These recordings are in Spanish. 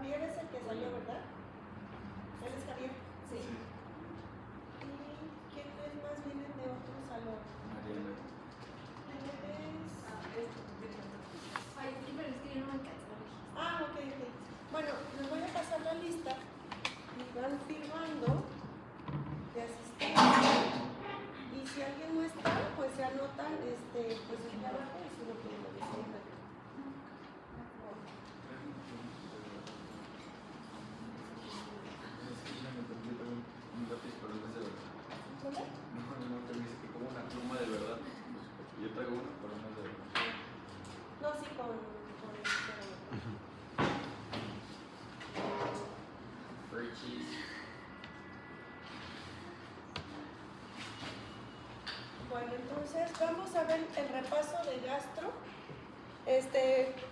Javier es el que salió, ¿verdad? ¿Él es Javier? Sí. ¿Y quiénes más vienen de otro salón? Mariana. Ay, sí, pero es que yo no me alcanzo. Ok. Bueno, les voy a pasar la lista y van firmando de asistentes. Y si alguien no está, pues se anotan pues aquí abajo y si no, pues lo dicen. ¿Dónde? No, te dice que como una pluma de verdad. Yo traigo una, pero no es de verdad. No, sí, con Free cheese. Bueno, entonces vamos a ver el repaso de gastro.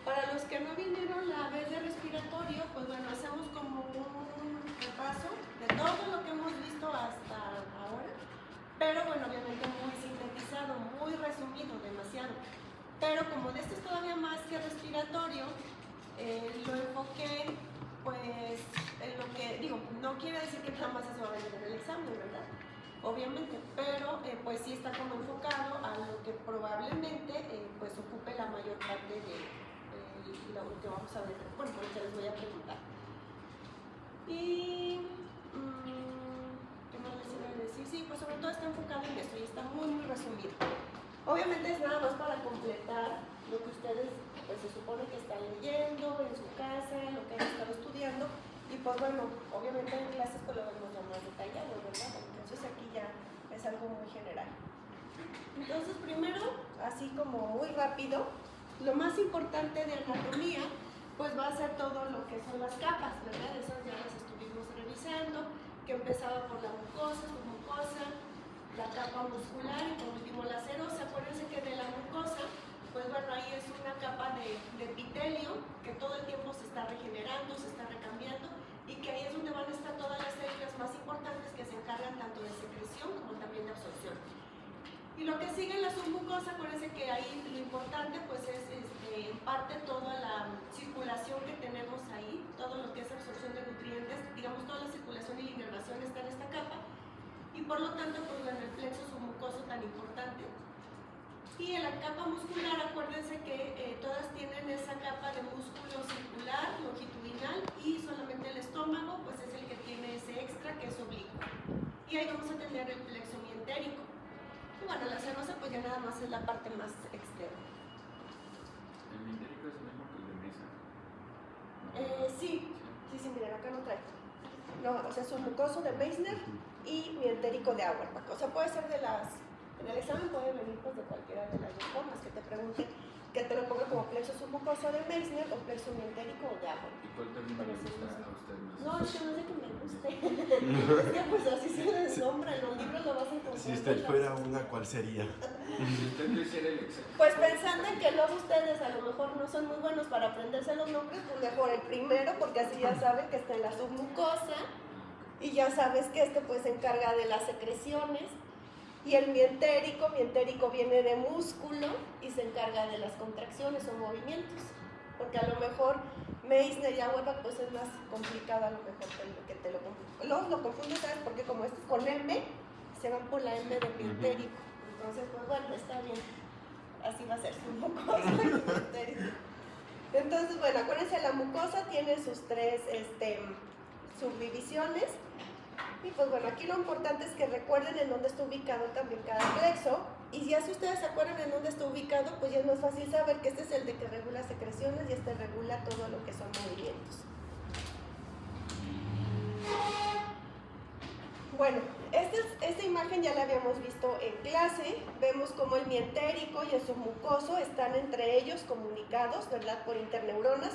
Para los que no vinieron la vez de respiratorio, pues bueno, hacemos como un repaso de todo lo que hemos visto hasta ahora, pero bueno, obviamente muy sintetizado, muy resumido, demasiado. Pero como de este es todavía más que respiratorio, lo enfoqué pues en lo que, digo, no quiere decir que nada más se va a ver en el examen, ¿verdad? Obviamente, pero pues sí está como enfocado a lo que probablemente pues ocupe la mayor parte de lo que vamos a ver, bueno, por eso les voy a preguntar. Y ¿qué más les iba a decir? Sí, pues sobre todo está enfocado en esto y está muy resumido. Obviamente es nada más para completar lo que ustedes pues se supone que están leyendo en su casa, lo que han estado estudiando. Y pues bueno, obviamente en clases pues lo vemos ya más detallado, ¿verdad? Entonces aquí ya es algo muy general. Entonces primero, así como muy rápido, lo más importante de anatomía pues va a ser todo lo que son las capas, ¿verdad? Esas ya las estuvimos revisando, que empezaba por la mucosa, submucosa, la capa muscular y por último la serosa. Acuérdense que de la mucosa, pues bueno, ahí es una capa de epitelio que todo el tiempo se está regenerando, se está recambiando y que ahí es donde van a estar todas las células más importantes que se encargan tanto de secreción como también de absorción. Y lo que sigue en la submucosa, acuérdense que ahí lo importante pues es en parte toda la circulación que tenemos ahí, todo lo que es absorción de nutrientes, digamos toda la circulación y la inervación está en esta capa y por lo tanto pues en el plexo submucoso tan importante. Y en la capa muscular, acuérdense que todas tienen esa capa de músculo circular, longitudinal y solamente el estómago pues es el que tiene ese extra que es oblicuo. Y ahí vamos a tener el plexo mientérico. Y bueno, la serosa pues ya nada más es la parte más externa. ¿El mientérico es el mismo que el de mesa? Sí, miren, acá no trae. No, o sea, submucoso de Meissner y mientérico de Auerbach. O sea, puede ser de las... En el examen puede venir pues, de cualquiera de las dos formas que te pregunten, que te lo ponga como plexo submucoso de Meissner o plexo mientérico de Auerbach. ¿Y cuál término le gusta a usted más? No, es que no sé que me guste. Es que pues así se desnombra, en los libros lo vas a encontrar. Si usted fuera una, ¿cuál sería? Si usted lo hiciera el examen. Pues pensando en que luego ustedes a lo mejor no son muy buenos para aprenderse los nombres, pues mejor el primero, porque así ya saben que está en la submucosa y ya sabes que pues se encarga de las secreciones. Y el mientérico viene de músculo y se encarga de las contracciones o movimientos. Porque a lo mejor Meissner y Auerbach pues es más complicado a lo mejor que te lo confunde. Luego lo confundo, ¿sabes? Porque como este es con M, se van por la M de mientérico. Entonces, pues bueno, está bien. Así va a ser su mucosa y mientérico. Entonces, bueno, acuérdense, la mucosa tiene sus tres subdivisiones. Y pues bueno, aquí lo importante es que recuerden en dónde está ubicado también cada plexo. Y ya si ustedes se acuerdan en dónde está ubicado, pues ya es más fácil saber que este es el de que regula secreciones y este regula todo lo que son movimientos. Bueno, esta imagen ya la habíamos visto en clase. Vemos cómo el mientérico y el submucoso están entre ellos comunicados, ¿verdad? Por interneuronas.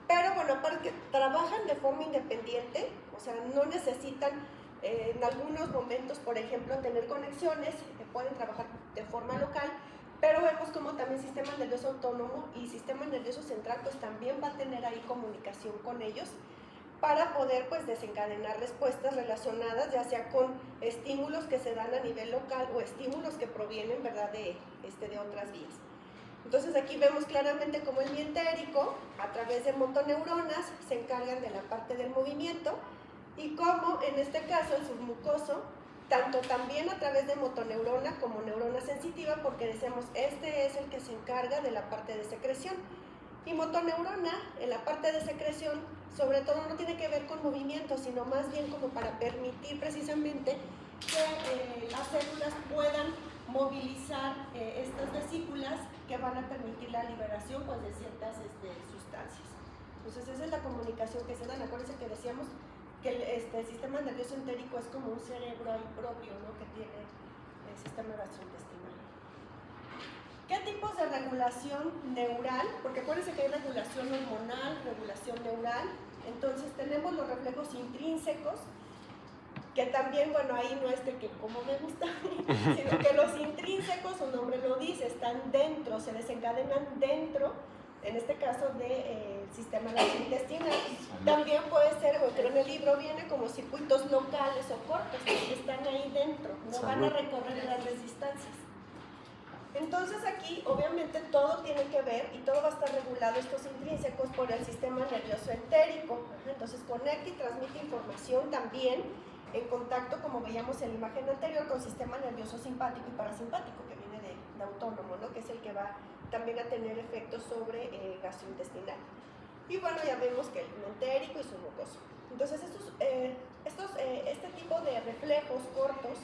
Pero bueno, aparte que trabajan de forma independiente, o O sea, no necesitan en algunos momentos, por ejemplo, tener conexiones, pueden trabajar de forma local, pero vemos como también sistema nervioso autónomo y sistema nervioso central pues también va a tener ahí comunicación con ellos para poder pues desencadenar respuestas relacionadas ya sea con estímulos que se dan a nivel local o estímulos que provienen, ¿verdad?, de otras vías. Entonces aquí vemos claramente cómo el mientérico a través de motoneuronas se encargan de la parte del movimiento y cómo en este caso el submucoso tanto también a través de motoneurona como neurona sensitiva, porque decimos este es el que se encarga de la parte de secreción. Y motoneurona, en la parte de secreción, sobre todo no tiene que ver con movimiento, sino más bien como para permitir precisamente que las células puedan movilizar estas vesículas que van a permitir la liberación pues, de ciertas sustancias. Entonces esa es la comunicación que se da. Acuérdense que decíamos que el sistema nervioso entérico es como un cerebro ahí propio, ¿no?, que tiene el sistema gastrointestinal. ¿Qué tipos de regulación neural? Porque acuérdense que hay regulación hormonal, regulación neural. Entonces tenemos los reflejos intrínsecos, que también, bueno, ahí no es de que como me gusta, sino que los intrínsecos, su nombre lo dice, están dentro, se desencadenan dentro, en este caso del sistema gastrointestinal. También puede ser, pero en el libro viene como circuitos locales o cortos, que están ahí dentro, no van a recorrer grandes distancias. Entonces aquí obviamente todo tiene que ver y todo va a estar regulado estos intrínsecos por el sistema nervioso entérico. Entonces conecta y transmite información también en contacto, como veíamos en la imagen anterior, con sistema nervioso simpático y parasimpático, que viene de autónomo, ¿no?, que es el que va también a tener efectos sobre gastrointestinal. Y bueno, ya vemos que el entérico y su mucoso. Entonces este tipo de reflejos cortos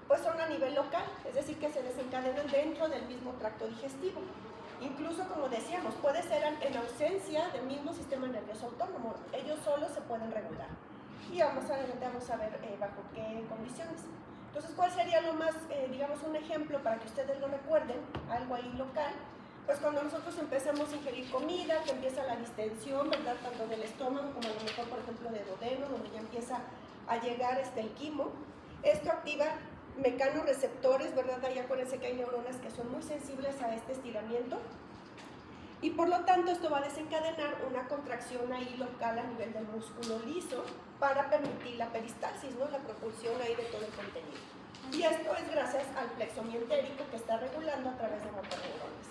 pues son a nivel local, es decir, que se desencadenan dentro del mismo tracto digestivo. Incluso, como decíamos, puede ser en ausencia del mismo sistema nervioso autónomo, ellos solos se pueden regular. Y más adelante vamos a ver bajo qué condiciones. Entonces, ¿cuál sería lo más, digamos, un ejemplo para que ustedes lo recuerden, algo ahí local? Pues cuando nosotros empezamos a ingerir comida, que empieza la distensión, ¿verdad?, tanto del estómago como a lo mejor, por ejemplo, de duodeno, donde ya empieza a llegar el quimo. Esto activa mecanorreceptores, ¿verdad? Ahí acuérdense que hay neuronas que son muy sensibles a este estiramiento y por lo tanto esto va a desencadenar una contracción ahí local a nivel del músculo liso para permitir la peristalsis, ¿no?, la propulsión ahí de todo el contenido. Y esto es gracias al plexo mientérico que está regulando a través de motoneuronas.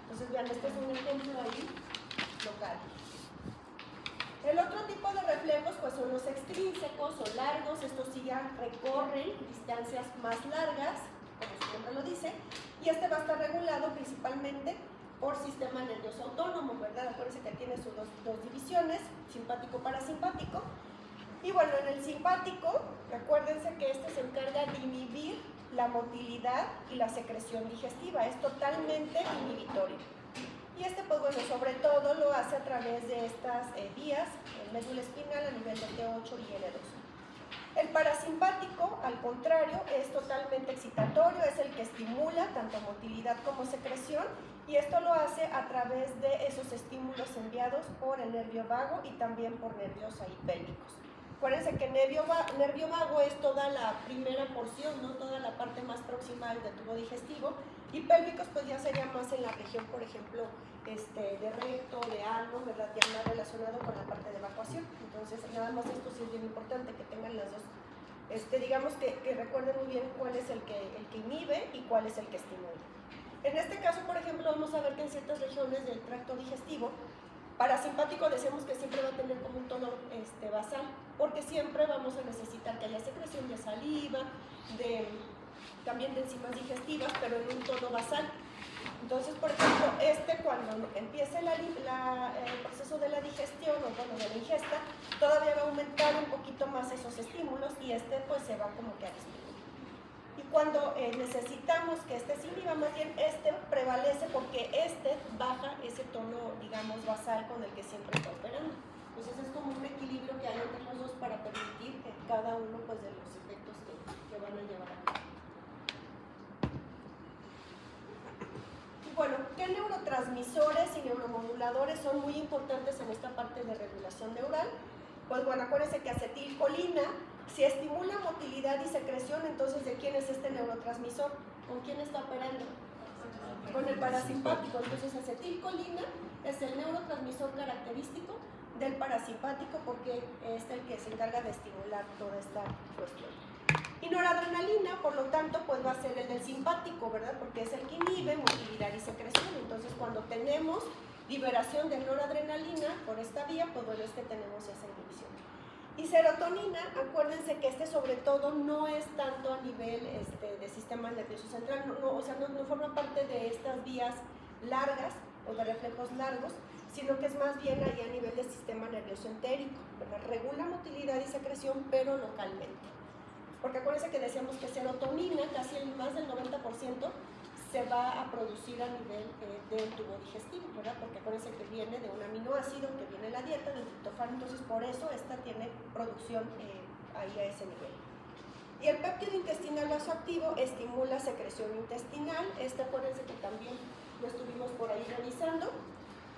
Entonces vean, este es un ejemplo ahí local. El otro tipo de reflejos pues son los extrínsecos o largos, estos sí ya recorren distancias más largas, como su nombre lo dice, y este va a estar regulado principalmente por sistema nervioso autónomo, ¿verdad? Acuérdense que tiene sus dos divisiones, simpático-parasimpático. Y bueno, en el simpático, acuérdense que este se encarga de inhibir la motilidad y la secreción digestiva, es totalmente inhibitorio. Y pues bueno, sobre todo lo hace a través de estas vías, el médula espinal a nivel de T8 y L2. El parasimpático, al contrario, es totalmente excitatorio, es el que estimula tanto motilidad como secreción, y esto lo hace a través de esos estímulos enviados por el nervio vago y también por nervios ahí pélvicos. Acuérdense que nervio vago es toda la primera porción, ¿no?, toda la parte más proximal del tubo digestivo, y pélvicos pues ya sería más en la región, por ejemplo, de recto, de ano, ¿verdad?, ya más relacionado con la parte de evacuación. Entonces nada más esto sí es bien importante que tengan las dos, digamos que recuerden muy bien cuál es el que inhibe y cuál es el que estimula. En este caso, por ejemplo, vamos a ver que en ciertas regiones del tracto digestivo, parasimpático decimos que siempre va a tener como un tono basal, porque siempre vamos a necesitar que haya secreción de saliva, también de enzimas digestivas, pero en un tono basal. Entonces, por ejemplo, cuando empiece el proceso de la digestión o bueno, de la ingesta, todavía va a aumentar un poquito más esos estímulos y pues se va como que a disminuir. Y cuando necesitamos que se inhiba, más bien prevalece porque baja ese tono, digamos, basal con el que siempre está operando. Entonces es como un equilibrio que hay entre los dos para permitir cada uno pues, de los efectos que van a llevar a cabo. Y bueno, ¿qué neurotransmisores y neuromoduladores son muy importantes en esta parte de regulación neural? Pues bueno, acuérdense que acetilcolina, si estimula motilidad y secreción, entonces ¿de quién es este neurotransmisor? ¿Con quién está operando? Con el parasimpático. Entonces acetilcolina es el neurotransmisor característico del parasimpático porque es el que se encarga de estimular toda esta cuestión. Y noradrenalina, por lo tanto, pues va a ser el del simpático, ¿verdad? Porque es el que inhibe motilidad y secreción. Entonces, cuando tenemos liberación de noradrenalina por esta vía, pues bueno, es que tenemos esa inhibición. Y serotonina, acuérdense que sobre todo no es tanto a nivel de sistema nervioso central, o sea, no forma parte de estas vías largas o de reflejos largos, sino que es más bien ahí a nivel del sistema nervioso entérico, ¿verdad? Regula motilidad y secreción, pero localmente. Porque acuérdense que decíamos que serotonina, casi más del 90%, se va a producir a nivel del tubo digestivo, ¿verdad? Porque acuérdense que viene de un aminoácido que viene en la dieta, del triptofano, entonces por eso esta tiene producción ahí a ese nivel. Y el péptido intestinal vasoactivo estimula secreción intestinal. Acuérdense que también lo estuvimos por ahí revisando,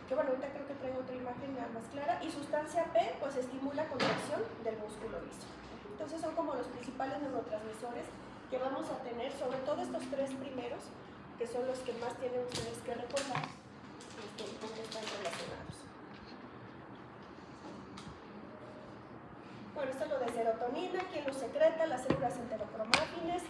que bueno, ahorita creo que traigo otra imagen más clara. Y sustancia P, pues estimula contracción del músculo liso. Entonces son como los principales neurotransmisores que vamos a tener, sobre todo estos tres primeros, que son los que más tienen ustedes que recordar, porque están relacionados. Bueno, esto es lo de serotonina, ¿quién lo secreta? Las células enterocromátinas,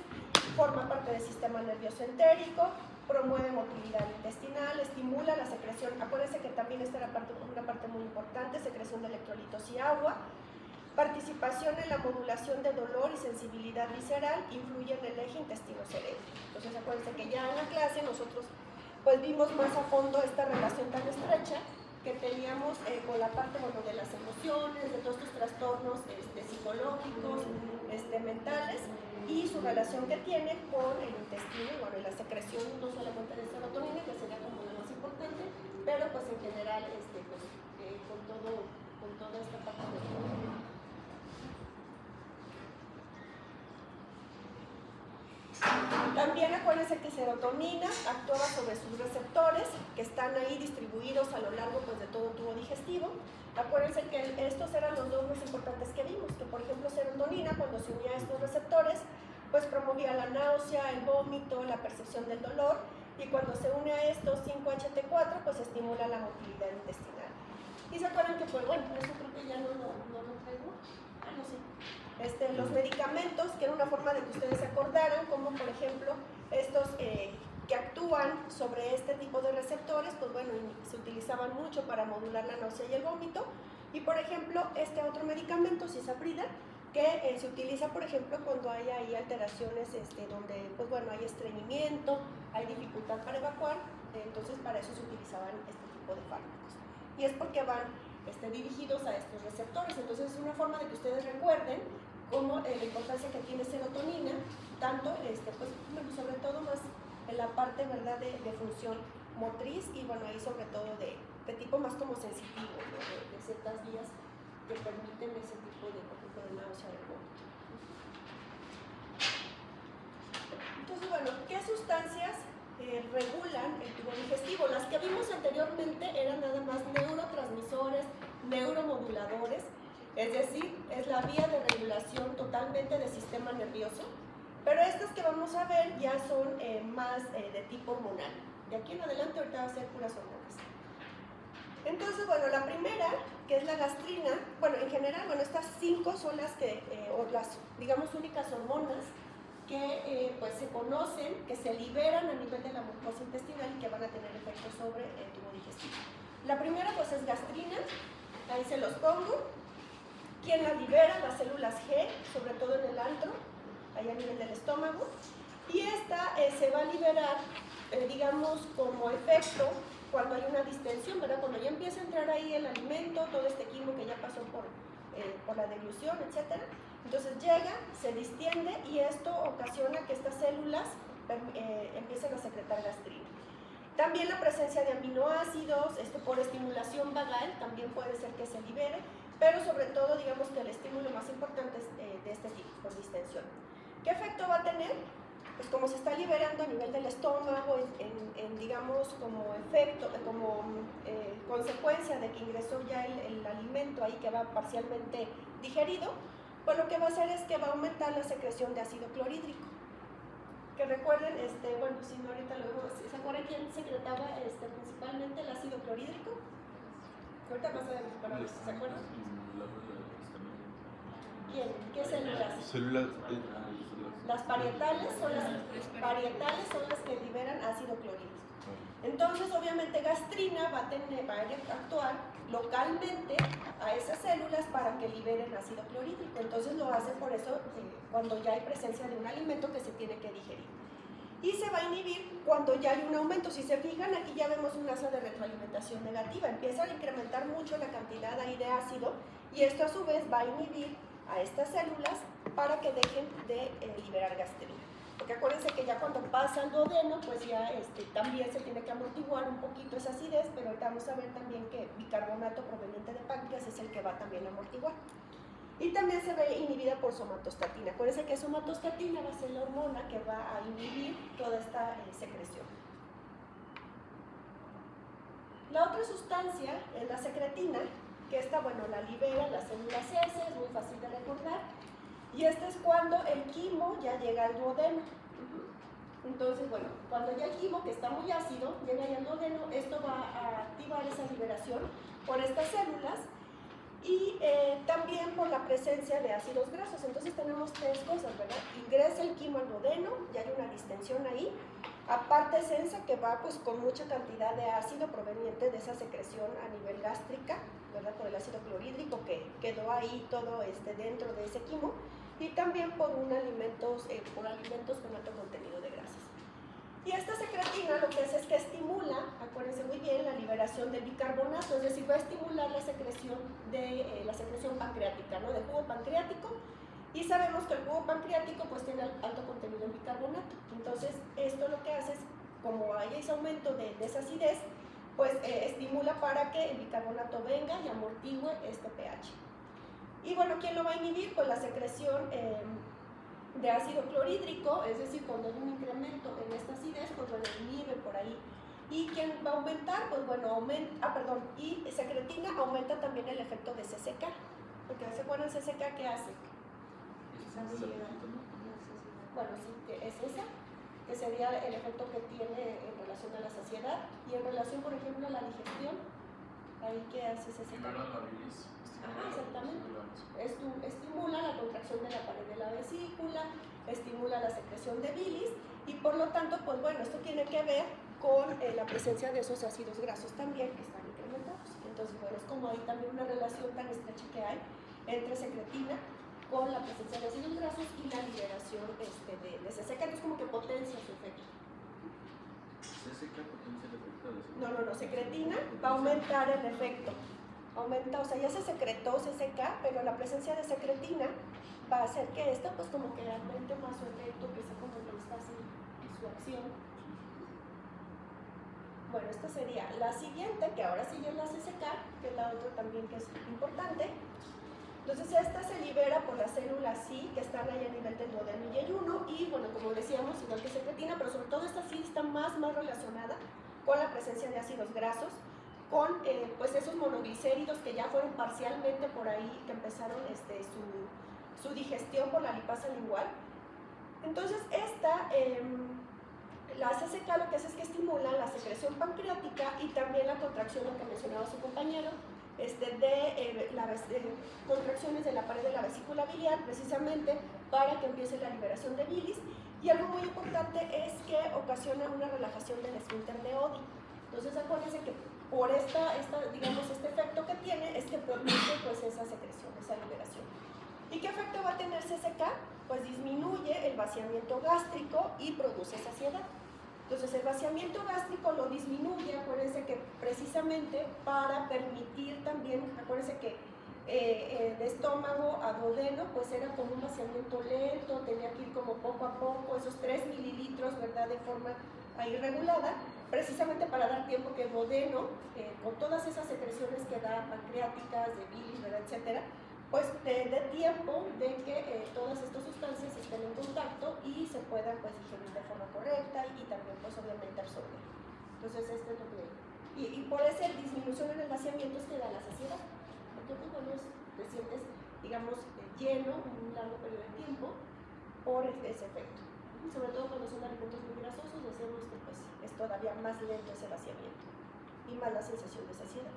forma parte del sistema nervioso entérico, promueve motilidad intestinal, estimula la secreción. Acuérdense que también esta era una parte muy importante, secreción de electrolitos y agua. Participación en la modulación de dolor y sensibilidad visceral, influye en el eje intestino-cerebro. Entonces acuérdense que ya en la clase nosotros pues vimos más a fondo esta relación tan estrecha que teníamos con la parte de las emociones, de todos estos trastornos psicológicos, mentales, y su relación que tiene con el intestino, y la secreción no solamente de serotonina, que sería como lo más importante, pero pues en general con toda esta parte de También acuérdense que serotonina actúa sobre sus receptores que están ahí distribuidos a lo largo de todo el tubo digestivo. Acuérdense que estos eran los dos más importantes que vimos, que por ejemplo serotonina cuando se unía a estos receptores pues promovía la náusea, el vómito, la percepción del dolor, y cuando se une a estos 5-HT4 pues estimula la motilidad intestinal. Y se acuerdan que pues bueno, eso creo que ya no lo traigo. No sé. Los medicamentos, que era una forma de que ustedes se acordaran, como por ejemplo estos que actúan sobre este tipo de receptores, pues bueno, se utilizaban mucho para modular la náusea y el vómito. Y por ejemplo, este otro medicamento, cisaprida, que se utiliza por ejemplo cuando hay ahí alteraciones donde pues bueno, hay estreñimiento, hay dificultad para evacuar, entonces para eso se utilizaban este tipo de fármacos. Y es porque van dirigidos a estos receptores. Entonces es una forma de que ustedes recuerden cómo la importancia que tiene serotonina, tanto pues, sobre todo más en la parte, ¿verdad?, de función motriz, y bueno, ahí sobre todo de tipo más como sensitivo, ¿no?, de ciertas vías que permiten ese tipo de, por ejemplo, de náusea del vómito. Entonces, bueno, ¿qué sustancias regulan el tubo digestivo? Las que vimos anteriormente eran nada más neurotransmisores, neuromoduladores, es decir, es la vía de regulación totalmente del sistema nervioso, pero estas que vamos a ver ya son más de tipo hormonal. De aquí en adelante ahorita va a ser puras hormonas. Entonces, bueno, la primera, que es la gastrina, bueno, en general, bueno, estas 5 son las que, o las, digamos, únicas hormonas que pues se conocen, que se liberan a nivel de la mucosa intestinal y que van a tener efecto sobre el tubo digestivo. La primera pues es gastrina, ahí se los pongo. ¿Quién la libera? Las células G, sobre todo en el antro, ahí a nivel del estómago. Y esta se va a liberar, digamos, como efecto cuando hay una distensión, ¿verdad? Cuando ya empieza a entrar ahí el alimento, todo este quimo que ya pasó por la deglución, etc. Entonces llega, se distiende y esto ocasiona que estas células empiecen a secretar gastrina. También la presencia de aminoácidos, por estimulación vagal, también puede ser que se libere, pero sobre todo, digamos que el estímulo más importante es de este tipo, por distensión. ¿Qué efecto va a tener? pues como se está liberando a nivel del estómago, digamos, como efecto, como consecuencia de que ingresó ya el alimento ahí que va parcialmente digerido, pues lo que va a hacer es que va a aumentar la secreción de ácido clorhídrico. Que recuerden, bueno, si no ahorita luego, ¿se acuerdan quién secretaba principalmente el ácido clorhídrico? Ahorita más adelante, pero ¿se acuerdan? ¿Quién? ¿Qué células? Células. Las parietales son las que liberan ácido clorhídrico. Entonces, obviamente, gastrina va a actuar localmente a esas células para que liberen ácido clorhídrico. Entonces lo hace por eso cuando ya hay presencia de un alimento que se tiene que digerir. Y se va a inhibir cuando ya hay un aumento. Si se fijan, aquí ya vemos un asa de retroalimentación negativa. Empieza a incrementar mucho la cantidad ahí de ácido y esto a su vez va a inhibir a estas células para que dejen de liberar gastrina. Porque acuérdense que ya cuando pasa el duodeno, pues ya también se tiene que amortiguar un poquito esa acidez, pero ahorita vamos a ver también que bicarbonato proveniente de páncreas es el que va también a amortiguar. Y también se ve inhibida por somatostatina. Acuérdense que somatostatina va a ser la hormona que va a inhibir toda esta secreción. La otra sustancia es la secretina, que esta, bueno, la libera las células S, es muy fácil de recordar. Y este es cuando el quimo ya llega al duodeno. Entonces, bueno, cuando ya el quimo, que está muy ácido, llega ya al duodeno, esto va a activar esa liberación por estas células y también por la presencia de ácidos grasos. Entonces tenemos tres cosas, ¿verdad? Ingresa el quimo al duodeno, ya hay una distensión ahí. Aparte sensa que va pues con mucha cantidad de ácido proveniente de esa secreción a nivel gástrica, ¿verdad? Por el ácido clorhídrico que quedó ahí todo dentro de ese quimo. Y también por alimentos con alto contenido de grasas. Y esta secretina lo que hace es que estimula, acuérdense muy bien, la liberación del bicarbonato, es decir, va a estimular la secreción pancreática, ¿no? Del jugo pancreático. Y sabemos que el jugo pancreático pues tiene alto contenido en bicarbonato. Entonces, esto lo que hace es, como hay ese aumento de esa acidez, pues estimula para que el bicarbonato venga y amortigue este pH. Y bueno, ¿quién lo va a inhibir? Pues la secreción de ácido clorhídrico, es decir, cuando hay un incremento en esta acidez, pues bueno, inhibe por ahí. ¿Y quién va a aumentar? Pues bueno, y secretina aumenta también el efecto de CCK. Porque ¿se acuerdan CCK qué hace? Bueno, sí, es esa, que sería el efecto que tiene en relación a la saciedad y en relación, por ejemplo, a la digestión. Ahí, ¿qué hace CCK? Ajá, exactamente. Estimula la contracción de la pared de la vesícula, estimula la secreción de bilis y por lo tanto, pues bueno, esto tiene que ver con la presencia de esos ácidos grasos también que están incrementados. Entonces, bueno, es como hay también una relación tan estrecha que hay entre secretina con la presencia de ácidos grasos y la liberación de CCK, entonces como que potencia su efecto. ¿CCK potencia el efecto de No, secretina va a aumentar el efecto. Aumenta, o sea, ya se secretó CCK, pero la presencia de secretina va a hacer que esta pues como que aumente más su efecto, que sea como que está así su acción. Bueno, esta sería la siguiente, que ahora sigue la CCK, que es la otra también que es importante. Entonces esta se libera por las células sí, que están ahí a nivel del duodeno y ayuno, y bueno, como decíamos, igual que secretina, pero sobre todo esta sí está más relacionada con la presencia de ácidos grasos, con pues esos monoglicéridos que ya fueron parcialmente por ahí, que empezaron su digestión por la lipasa lingual. Entonces la CCK lo que hace es que estimula la secreción pancreática y también la contracción, lo que mencionaba su compañero, contracciones de la pared de la vesícula biliar, precisamente para que empiece la liberación de bilis. Y algo muy importante es que ocasiona una relajación del esfínter de Oddi. Entonces acuérdense que por digamos, este efecto que tiene es que permite pues esa secreción, esa liberación. ¿Y qué efecto va a tener CCK? Pues disminuye el vaciamiento gástrico y produce saciedad. Entonces el vaciamiento gástrico lo disminuye, acuérdense que precisamente para permitir también, acuérdense que de estómago a duodeno pues era como un vaciamiento lento, tenía que ir como poco a poco, esos 3 mililitros, ¿verdad?, de forma ahí regulada, precisamente para dar tiempo que el duodeno, con todas esas secreciones que da pancreáticas, de bilis, ¿verdad?, etcétera, pues dé tiempo de que todas estas sustancias estén en contacto y se puedan pues digerir de forma correcta y también pues obviamente absorber. Entonces este es lo que... Y por esa disminución en el vaciamiento es que da la saciedad. Porque pues bueno, te sientes, digamos, lleno un largo periodo de tiempo por ese efecto. Sobre todo cuando son alimentos muy grasosos, decimos que pues, es todavía más lento ese vaciamiento y más la sensación de saciedad.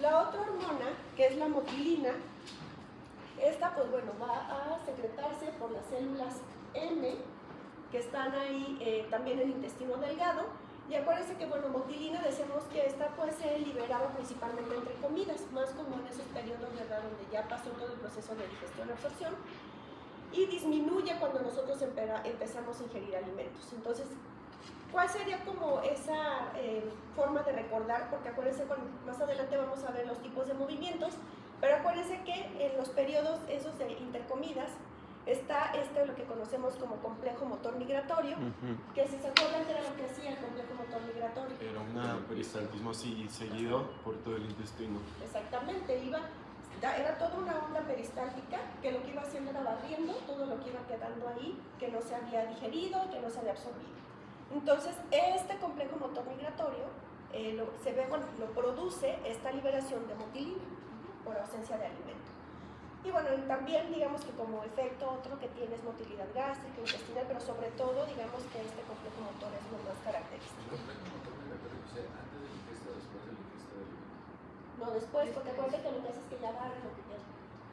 La otra hormona, que es la motilina, esta pues bueno, va a secretarse por las células M, que están ahí también en el intestino delgado. Y acuérdense que, bueno, motilina, decíamos que esta pues se liberaba principalmente entre comidas, más como en esos periodos, ¿verdad?, donde ya pasó todo el proceso de digestión-absorción, y disminuye cuando nosotros empezamos a ingerir alimentos. Entonces, ¿cuál sería como esa forma de recordar? Porque acuérdense, bueno, más adelante vamos a ver los tipos de movimientos, pero acuérdense que en los periodos esos de intercomidas, está lo que conocemos como complejo motor migratorio, que si se acuerdan que era lo que hacía el complejo motor migratorio. Era un peristaltismo así seguido por todo el intestino. Exactamente, era toda una onda peristáltica que lo que iba haciendo era barriendo todo lo que iba quedando ahí, que no se había digerido, que no se había absorbido. Entonces, este complejo motor migratorio lo produce esta liberación de motilina por ausencia de alimento. Y bueno, también digamos que como efecto otro que tiene es motilidad gástrica, intestinal, pero sobre todo digamos que este complejo motor es lo más característico. ¿El complejo motor migratorio se antes de la ingesta o después de la ingesta del alimento? No, después, porque acuérdate que lo que hace es que ya barre lo que queda.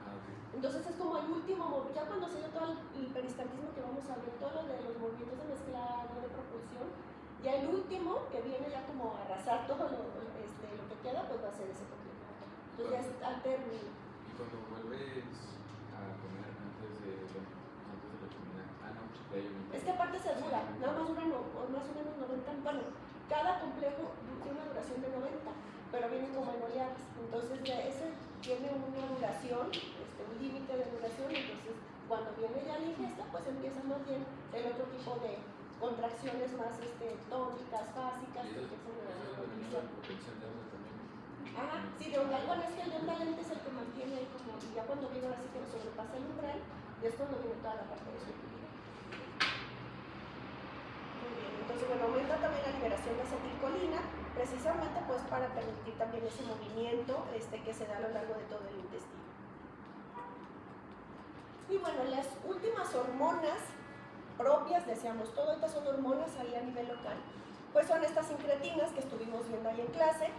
Ah, ok. Entonces es como el último movimiento, ya cuando se dio todo el peristaltismo que vamos a ver, todo lo de los movimientos de mezclado, de propulsión, ya el último que viene ya como a arrasar todo lo que queda, pues va a ser ese complejo motor. Entonces ya es al término. Y cuando vuelves a comer antes de la comida, no, ya hay un... Es que aparte se dura, nada más dura más o menos 90, bueno, cada complejo tiene una duración de 90, pero vienen como en oleadas, entonces ya ese tiene una duración, un límite de duración, entonces cuando viene ya la ingesta, pues empieza más bien el otro tipo de contracciones más tónicas, básicas, que empiezan a utilizar. Ah, sí, de onda, bueno, es que el de onda lente es el que mantiene ahí como, y ya cuando viene ahora sí que sobrepasa el umbral, y es cuando viene toda la parte de su utilidad. Muy bien, entonces bueno, aumenta también la liberación de acetilcolina, precisamente pues para permitir también ese movimiento que se da a lo largo de todo el intestino. Y bueno, las últimas hormonas propias, decíamos, todas estas son hormonas ahí a nivel local, pues son estas incretinas que estuvimos viendo ahí en clase.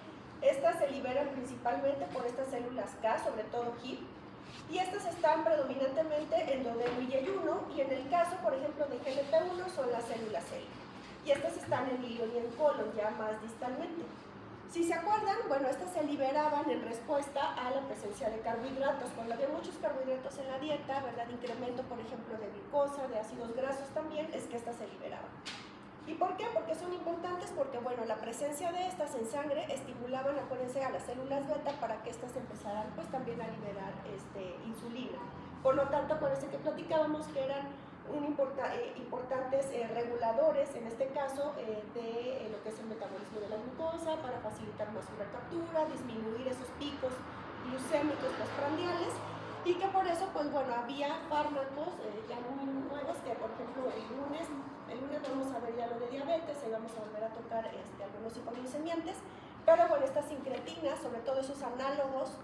Estas se liberan principalmente por estas células K, sobre todo HIP, y estas están predominantemente en duodeno y yeyuno, y en el caso, por ejemplo, de GLP-1 son las células L, y estas están en ilion y en colon, ya más distalmente. Si se acuerdan, bueno, estas se liberaban en respuesta a la presencia de carbohidratos. Cuando había muchos carbohidratos en la dieta, ¿verdad?, incremento, por ejemplo, de glucosa, de ácidos grasos también, es que estas se liberaban. ¿Y por qué? Porque son importantes, porque bueno, la presencia de estas en sangre estimulaban, acuérdense, a las células beta para que estas empezaran pues también a liberar insulina. Por lo tanto, acuérdense que platicábamos que eran importantes reguladores, en este caso, de lo que es el metabolismo de la glucosa, para facilitar más su recaptura, disminuir esos picos glucémicos postprandiales, y que por eso, pues bueno, había fármacos ya muy nuevos, que por ejemplo el lunes vamos a ver ya lo de diabetes, y vamos a volver a tocar algunos hipoglucemiantes, pero bueno, estas incretinas, sobre todo esos análogos,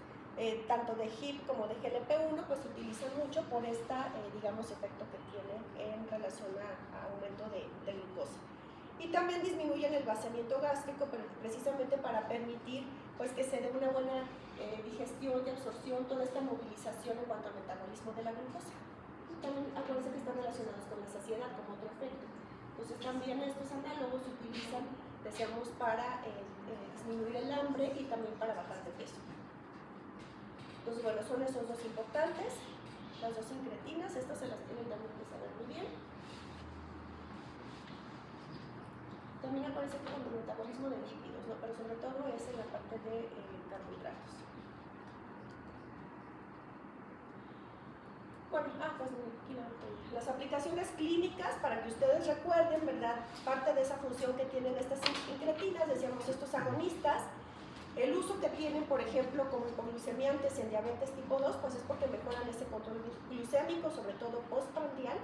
tanto de HIP como de GLP-1, pues se utilizan mucho por digamos, efecto que tienen en relación a aumento de glucosa. Y también disminuyen el vaciamiento gástrico, pero precisamente para permitir pues, que se dé una buena digestión y absorción, toda esta movilización en cuanto al metabolismo de la glucosa. Y también acuérdense que están relacionados con la saciedad como otro efecto. Entonces también estos análogos se utilizan, decíamos, para disminuir el hambre y también para bajar de peso. Entonces bueno, son esos dos importantes, las dos incretinas, estas se las tienen también que saber muy bien. También aparece como el metabolismo de lípidos, ¿no? Pero sobre todo es en la parte de carbohidratos. Bueno, pues aquí las aplicaciones clínicas, para que ustedes recuerden, ¿verdad?, parte de esa función que tienen estas incretinas, decíamos estos agonistas, el uso que tienen, por ejemplo, como hipoglucemiantes en diabetes tipo 2, pues es porque mejoran ese control glucémico, sobre todo postprandial,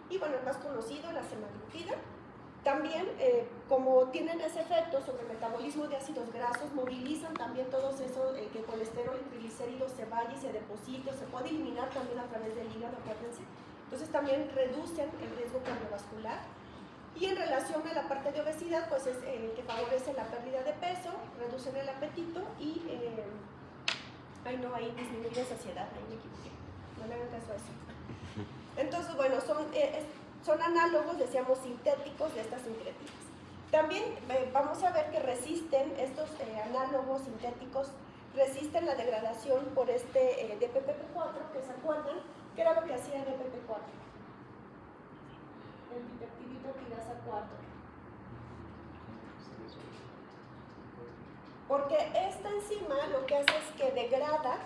Y bueno, el más conocido, la semaglutida. También, como tienen ese efecto sobre el metabolismo de ácidos grasos, movilizan también todo eso, que el colesterol y triglicéridos se vaya y se deposite, se puede eliminar también a través del hígado, acuérdense. Entonces también reducen el riesgo cardiovascular. Y en relación a la parte de obesidad, pues es que favorece la pérdida de peso, reducen el apetito y, ahí disminuye la saciedad, ahí me equivoqué, no le hagan caso a eso. Entonces, bueno, son análogos, decíamos, sintéticos de estas incretinas. También vamos a ver que resisten, estos análogos sintéticos, resisten la degradación por DPP4, que se acuerdan, que era lo que hacía el DPP4, el dipeptidido tirasa 4. Porque esta enzima lo que hace es que degrada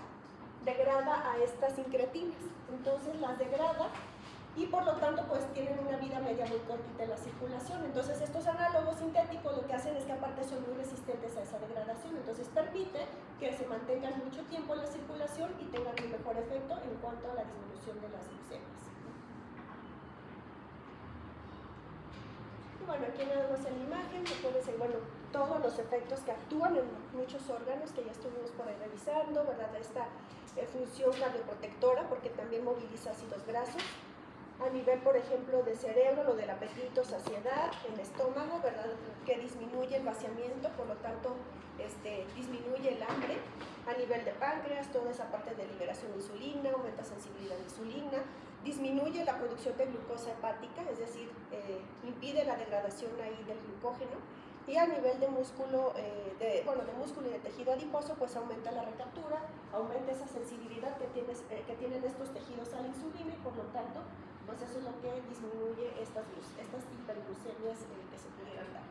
a estas incretinas, entonces las degrada y por lo tanto pues tienen una vida media muy cortita en la circulación. Entonces estos análogos sintéticos lo que hacen es que aparte son muy resistentes a esa degradación, entonces permite que se mantengan mucho tiempo en la circulación y tengan un mejor efecto en cuanto a la disminución de las glucemias. Y bueno, aquí nada más en la imagen se puede ser, bueno, todos los efectos que actúan en muchos órganos que ya estuvimos por ahí revisando, ¿verdad? Esta función cardioprotectora porque también moviliza ácidos grasos. A nivel, por ejemplo, de cerebro, lo del apetito, saciedad, el estómago, ¿verdad? Que disminuye el vaciamiento, por lo tanto, disminuye el hambre. A nivel de páncreas, toda esa parte de liberación de insulina, aumenta sensibilidad de insulina, disminuye la producción de glucosa hepática, es decir, impide la degradación ahí del glucógeno. Y a nivel de músculo, de músculo y de tejido adiposo, pues aumenta la recaptura, aumenta esa sensibilidad que tienen estos tejidos a la insulina y por lo tanto, pues eso es lo que disminuye estas hiperglucemias que se pudieran dar.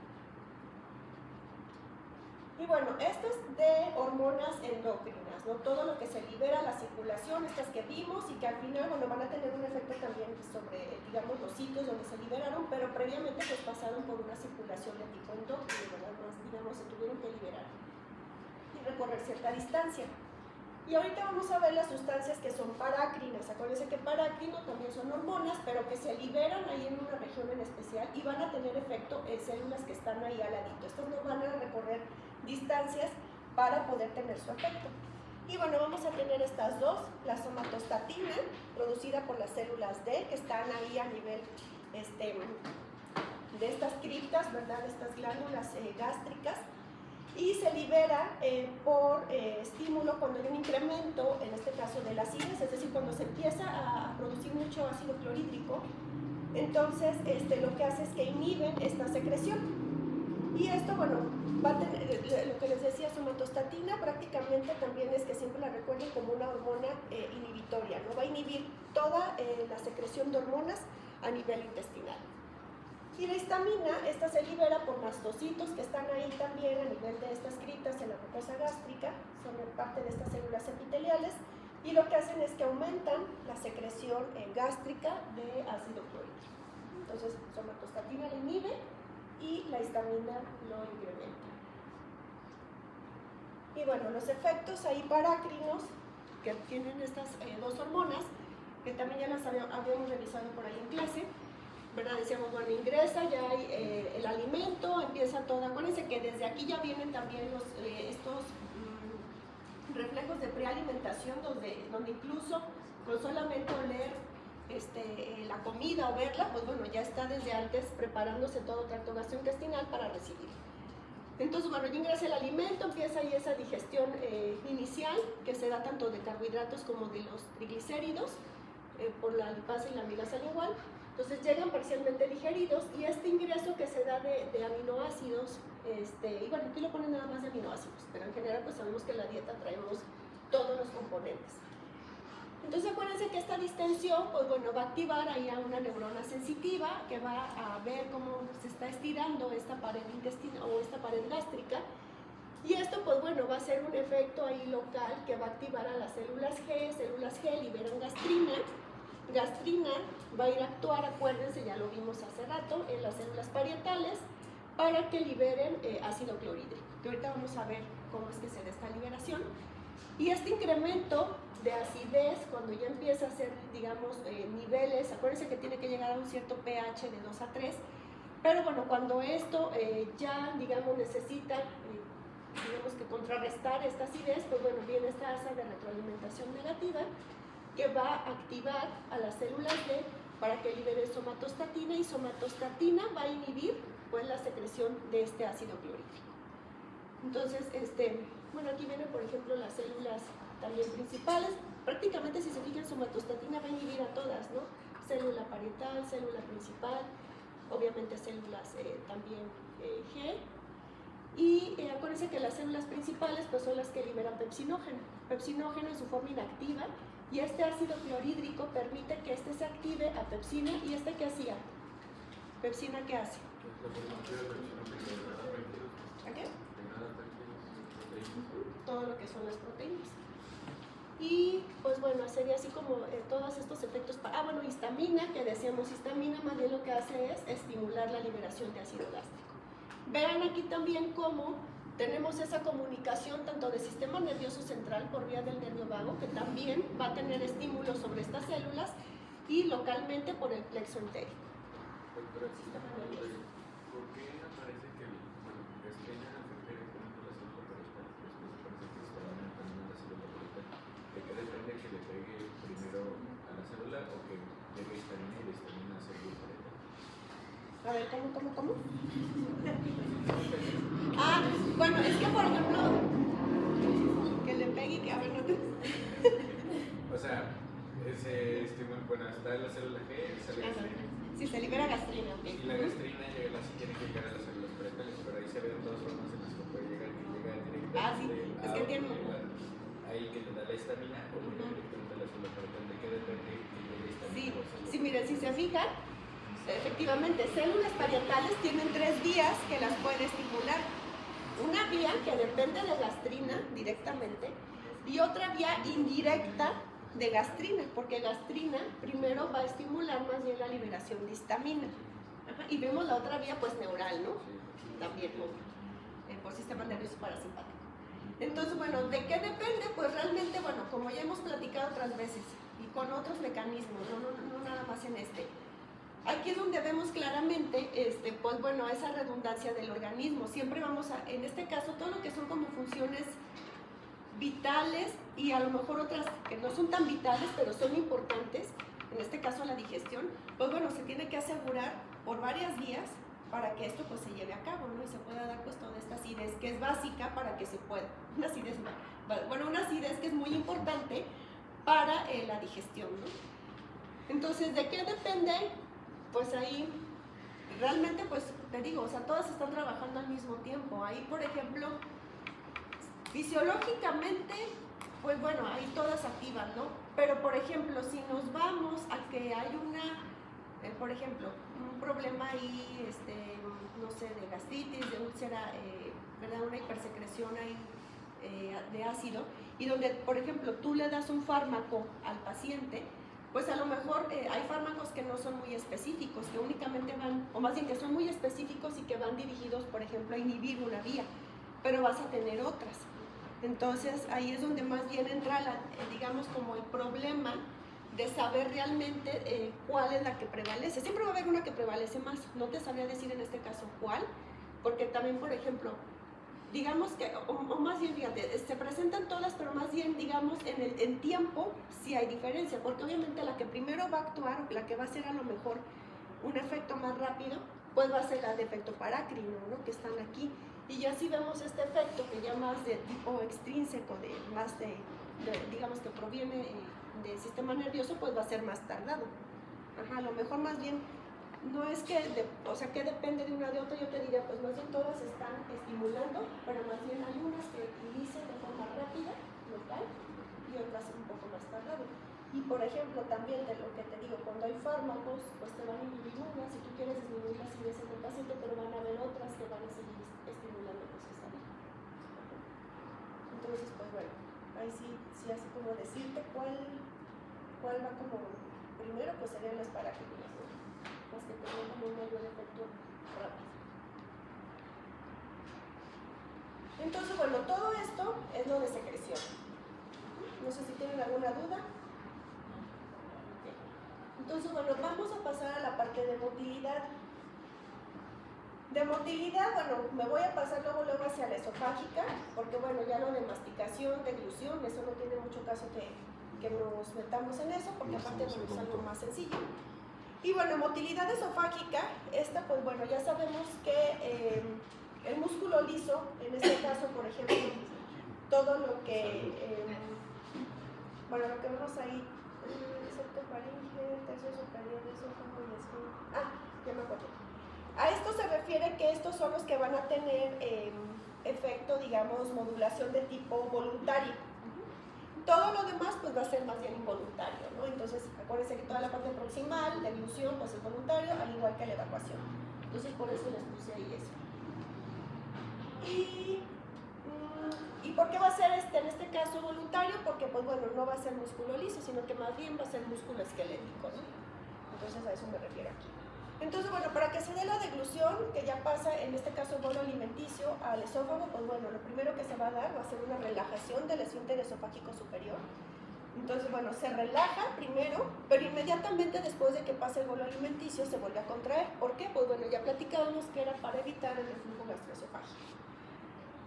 Y bueno, esto es de hormonas endocrinas, ¿no? Todo lo que se libera a la circulación, estas que vimos y que al final, bueno, van a tener un efecto también sobre, digamos, los sitios donde se liberaron, pero previamente pues pasaron por una circulación de tipo endocrino, ¿verdad? Más, digamos, se tuvieron que liberar y recorrer cierta distancia. Y ahorita vamos a ver las sustancias que son parácrinas. Acuérdense que parácrino también son hormonas, pero que se liberan ahí en una región en especial y van a tener efecto en células que están ahí al ladito. Estas no van a recorrer distancias para poder tener su efecto. Y bueno, vamos a tener estas dos, la somatostatina, producida por las células D, que están ahí a nivel de estas criptas, ¿verdad? Estas glándulas gástricas. Y se libera por estímulo cuando hay un incremento, en este caso de la acidez, es decir, cuando se empieza a producir mucho ácido clorhídrico, entonces lo que hace es que inhiben esta secreción. Y esto, bueno, va a tener, lo que les decía, somatostatina prácticamente también es que siempre la recuerden como una hormona inhibitoria, ¿no? Va a inhibir toda la secreción de hormonas a nivel intestinal. Y la histamina, esta se libera por mastocitos que están ahí también a nivel de estas criptas en la mucosa gástrica, son parte de estas células epiteliales, y lo que hacen es que aumentan la secreción gástrica de ácido clorhídrico. Entonces, somatostatina la inhibe y la histamina lo incrementa. Y bueno, los efectos ahí parácrinos que tienen estas dos hormonas, que también ya las habíamos revisado por ahí en clase, ¿verdad? Decíamos, bueno, ingresa, ya hay el alimento, empieza todo. Acuérdense que desde aquí ya vienen también estos reflejos de prealimentación, donde incluso con solamente oler la comida o verla, pues bueno, ya está desde antes preparándose todo tracto gastrointestinal para recibir. Entonces, bueno, ya ingresa el alimento, empieza ahí esa digestión inicial, que se da tanto de carbohidratos como de los triglicéridos, por la lipasa y la amilasa al igual. Entonces llegan parcialmente digeridos y este ingreso que se da de aminoácidos, y bueno, aquí lo ponen nada más de aminoácidos, pero en general pues sabemos que en la dieta traemos todos los componentes. Entonces acuérdense que esta distensión, pues bueno, va a activar ahí a una neurona sensitiva que va a ver cómo se está estirando esta pared intestinal o esta pared gástrica. Y esto, pues bueno, va a ser un efecto ahí local que va a activar a las células G liberan gastrina. Gastrina va a ir a actuar, acuérdense, ya lo vimos hace rato, en las células parietales para que liberen ácido clorhídrico, que ahorita vamos a ver cómo es que se da esta liberación. Y este incremento de acidez, cuando ya empieza a hacer, digamos, niveles, acuérdense que tiene que llegar a un cierto pH de 2 a 3, pero bueno, cuando esto ya, digamos, necesita, digamos que contrarrestar esta acidez, pues bueno, viene esta asa de retroalimentación negativa que va a activar a las células D para que libere somatostatina, y somatostatina va a inhibir pues la secreción de este ácido clorhídrico. Entonces, bueno, aquí vienen por ejemplo las células también principales. Prácticamente, si se fijan, somatostatina va a inhibir a todas, ¿no? Célula parietal, célula principal, obviamente células también G. Y acuérdense que las células principales pues son las que liberan pepsinógeno. Pepsinógeno en su forma inactiva, y este ácido clorhídrico permite que este se active a pepsina. ¿Y este qué hacía? ¿Pepsina qué hace? ¿A qué? Todo lo que son las proteínas. Y pues bueno, sería así como todos estos efectos. Bueno, histamina, que decíamos, histamina más bien lo que hace es estimular la liberación de ácido gástrico. Vean aquí también cómo tenemos esa comunicación tanto del sistema nervioso central por vía del nervio vago, que también va a tener estímulos sobre estas células, y localmente por el plexo entérico. ¿Por qué aparece que gastrina afecta directamente la célula parietal? Después aparece que histamina también a la célula parietal. ¿De qué depende que le pegue primero a la célula o que llegue histamina y la histamina a la célula parietal? A ver, ¿cómo? Bueno, es que por ejemplo, que le pegue y que, a ver, no te... O sea, ese estímulo, bueno, está en la célula G, sale gastrina. Si se libera gastrina, ¿ok? Y la gastrina llega, sí tiene que llegar a las células paretales, pero ahí se ven dos formas en las que puede llegar, que llega directamente Sí, es que tiene... ahí que le da la histamina, o llega directamente a la célula paretal. ¿De qué depende que llegue histamina? Sí, miren, si se fijan, efectivamente, células parietales tienen 3 vías que las puede estimular. Una vía que depende de gastrina directamente, y otra vía indirecta de gastrina, porque gastrina primero va a estimular más bien la liberación de histamina. Y vemos la otra vía pues neural, ¿no? También por sistema nervioso parasimpático. Entonces, bueno, ¿de qué depende? Pues realmente, bueno, como ya hemos platicado otras veces y con otros mecanismos, no nada más en este. Aquí es donde vemos claramente, pues bueno, esa redundancia del organismo. Siempre vamos a, en este caso, todo lo que son como funciones vitales y a lo mejor otras que no son tan vitales, pero son importantes, en este caso la digestión, pues bueno, se tiene que asegurar por varias vías para que esto pues se lleve a cabo, ¿no? Y se pueda dar pues toda esta acidez que es básica para que se pueda, una acidez que es muy importante para la digestión, ¿no? Entonces, ¿de qué depende? Pues ahí realmente pues te digo, o sea, todas están trabajando al mismo tiempo. Ahí, por ejemplo, fisiológicamente, pues bueno, ahí todas activan, ¿no? Pero por ejemplo, si nos vamos a que hay por ejemplo, un problema ahí, no sé, de gastritis, de úlcera, ¿verdad? Una hipersecreción ahí de ácido, y donde, por ejemplo, tú le das un fármaco al paciente, pues a lo mejor hay fármacos que no son muy específicos, que únicamente van, o más bien que son muy específicos y que van dirigidos, por ejemplo, a inhibir una vía, pero vas a tener otras. Entonces ahí es donde más bien entra, digamos, como el problema de saber realmente cuál es la que prevalece. Siempre va a haber una que prevalece más, no te sabría decir en este caso cuál, porque también, por ejemplo, digamos que, o más bien, fíjate, se presentan todas, pero más bien, digamos, en tiempo sí hay diferencia, porque obviamente la que primero va a actuar, la que va a hacer a lo mejor un efecto más rápido, pues va a ser la de efecto parácrino, ¿no? Que están aquí. Y ya si vemos este efecto que ya más de tipo extrínseco, más de digamos que proviene del sistema nervioso, pues va a ser más tardado. Ajá, a lo mejor más bien no es que, o sea, que depende de una de otra, yo te diría, pues más bien todas están estimulando, pero más bien hay unas que inician de forma rápida, local, y otras un poco más tardado. Y por ejemplo, también de lo que te digo, cuando hay fármacos, pues te van a inhibir unas, si tú quieres disminuir la acidez en el paciente, pero van a haber otras que van a seguir estimulando pues esa vía. Entonces, pues bueno, ahí sí así como decirte cuál va como primero, pues serían las parácrinas, ¿no? Las que tienen como un mayor efecto rápido. Entonces, bueno, todo esto es lo de secreción. No sé si tienen alguna duda. Entonces, bueno, vamos a pasar a la parte de motilidad. De motilidad, bueno, me voy a pasar luego hacia la esofágica, porque bueno, ya lo de masticación, deglución, eso no tiene mucho caso que nos metamos en eso, porque aparte bueno, es algo más sencillo. Y bueno, motilidad esofágica, esta pues bueno, ya sabemos que el músculo liso, en este caso, por ejemplo, todo lo que, bueno, lo que vemos ahí, septofaringe, tercio superior, esófago y esófago. Ya me acuerdo. A esto se refiere que estos son los que van a tener efecto, digamos, modulación de tipo voluntario. Todo lo demás pues va a ser más bien involuntario, ¿no? Entonces, acuérdense que toda la parte proximal, la ilusión, pues es voluntario, al igual que la evacuación. Entonces, por eso les puse ahí eso. ¿Y por qué va a ser en este caso voluntario? Porque, pues bueno, no va a ser músculo liso, sino que más bien va a ser músculo esquelético, ¿no? Entonces, a eso me refiero aquí. Entonces, bueno, para que se dé la deglución, que ya pasa, en este caso, el bolo alimenticio al esófago, pues bueno, lo primero que se va a dar va a ser una relajación del esfínter esofágico superior. Entonces, bueno, se relaja primero, pero inmediatamente después de que pase el bolo alimenticio se vuelve a contraer. ¿Por qué? Pues bueno, ya platicábamos que era para evitar el reflujo gastroesofágico.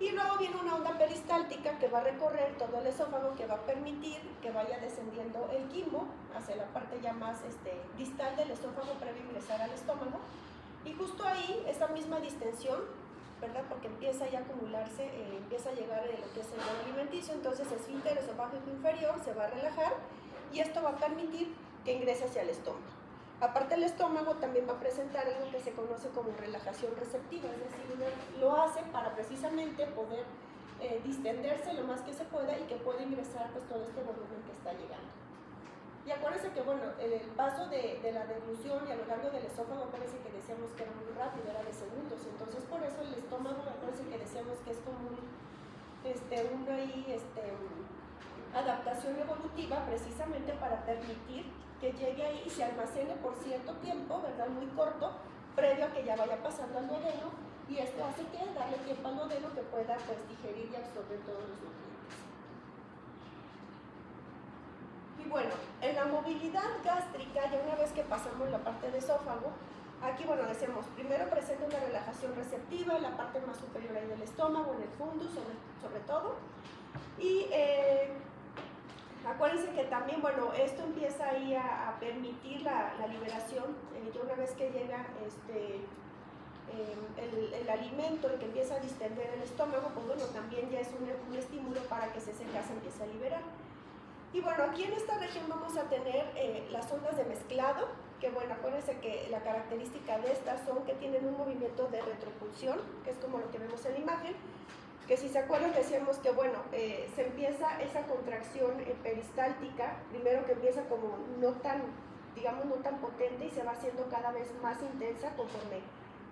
Y luego viene una onda peristáltica que va a recorrer todo el esófago, que va a permitir que vaya descendiendo el quimo hacia la parte ya más distal del esófago previo a ingresar al estómago. Y justo ahí, esa misma distensión, ¿verdad? Porque empieza ya a acumularse, empieza a llegar lo que es el bolo alimenticio, entonces el esfínter esofágico inferior se va a relajar y esto va a permitir que ingrese hacia el estómago. Aparte, el estómago también va a presentar algo que se conoce como relajación receptiva, es decir, lo hace para precisamente poder distenderse lo más que se pueda y que pueda ingresar pues todo este volumen que está llegando. Y acuérdense que bueno, el paso de la deglución y a lo largo del esófago, acuérdense que decíamos que era muy rápido, era de segundos, entonces por eso el estómago, acuérdense que decíamos que es como una adaptación evolutiva precisamente para permitir que llegue ahí y se almacene por cierto tiempo, ¿verdad? Muy corto, previo a que ya vaya pasando al duodeno, y esto hace que darle tiempo al duodeno que pueda pues digerir y absorber todos los nutrientes. Y bueno, en la movilidad gástrica, ya una vez que pasamos la parte de esófago, aquí bueno, decimos, primero presenta una relajación receptiva en la parte más superior ahí del estómago, en el fundus sobre todo, y acuérdense que también, bueno, esto empieza ahí a permitir la liberación, ya una vez que llega el alimento, el que empieza a distender el estómago, pues bueno, también ya es un estímulo para que ese gas se empiece a liberar. Y bueno, aquí en esta región vamos a tener las ondas de mezclado, que bueno, acuérdense que la característica de estas son que tienen un movimiento de retropulsión, que es como lo que vemos en la imagen, que si se acuerdan decíamos que bueno, se empieza esa contracción peristáltica, primero que empieza como no tan, digamos, no tan potente y se va haciendo cada vez más intensa conforme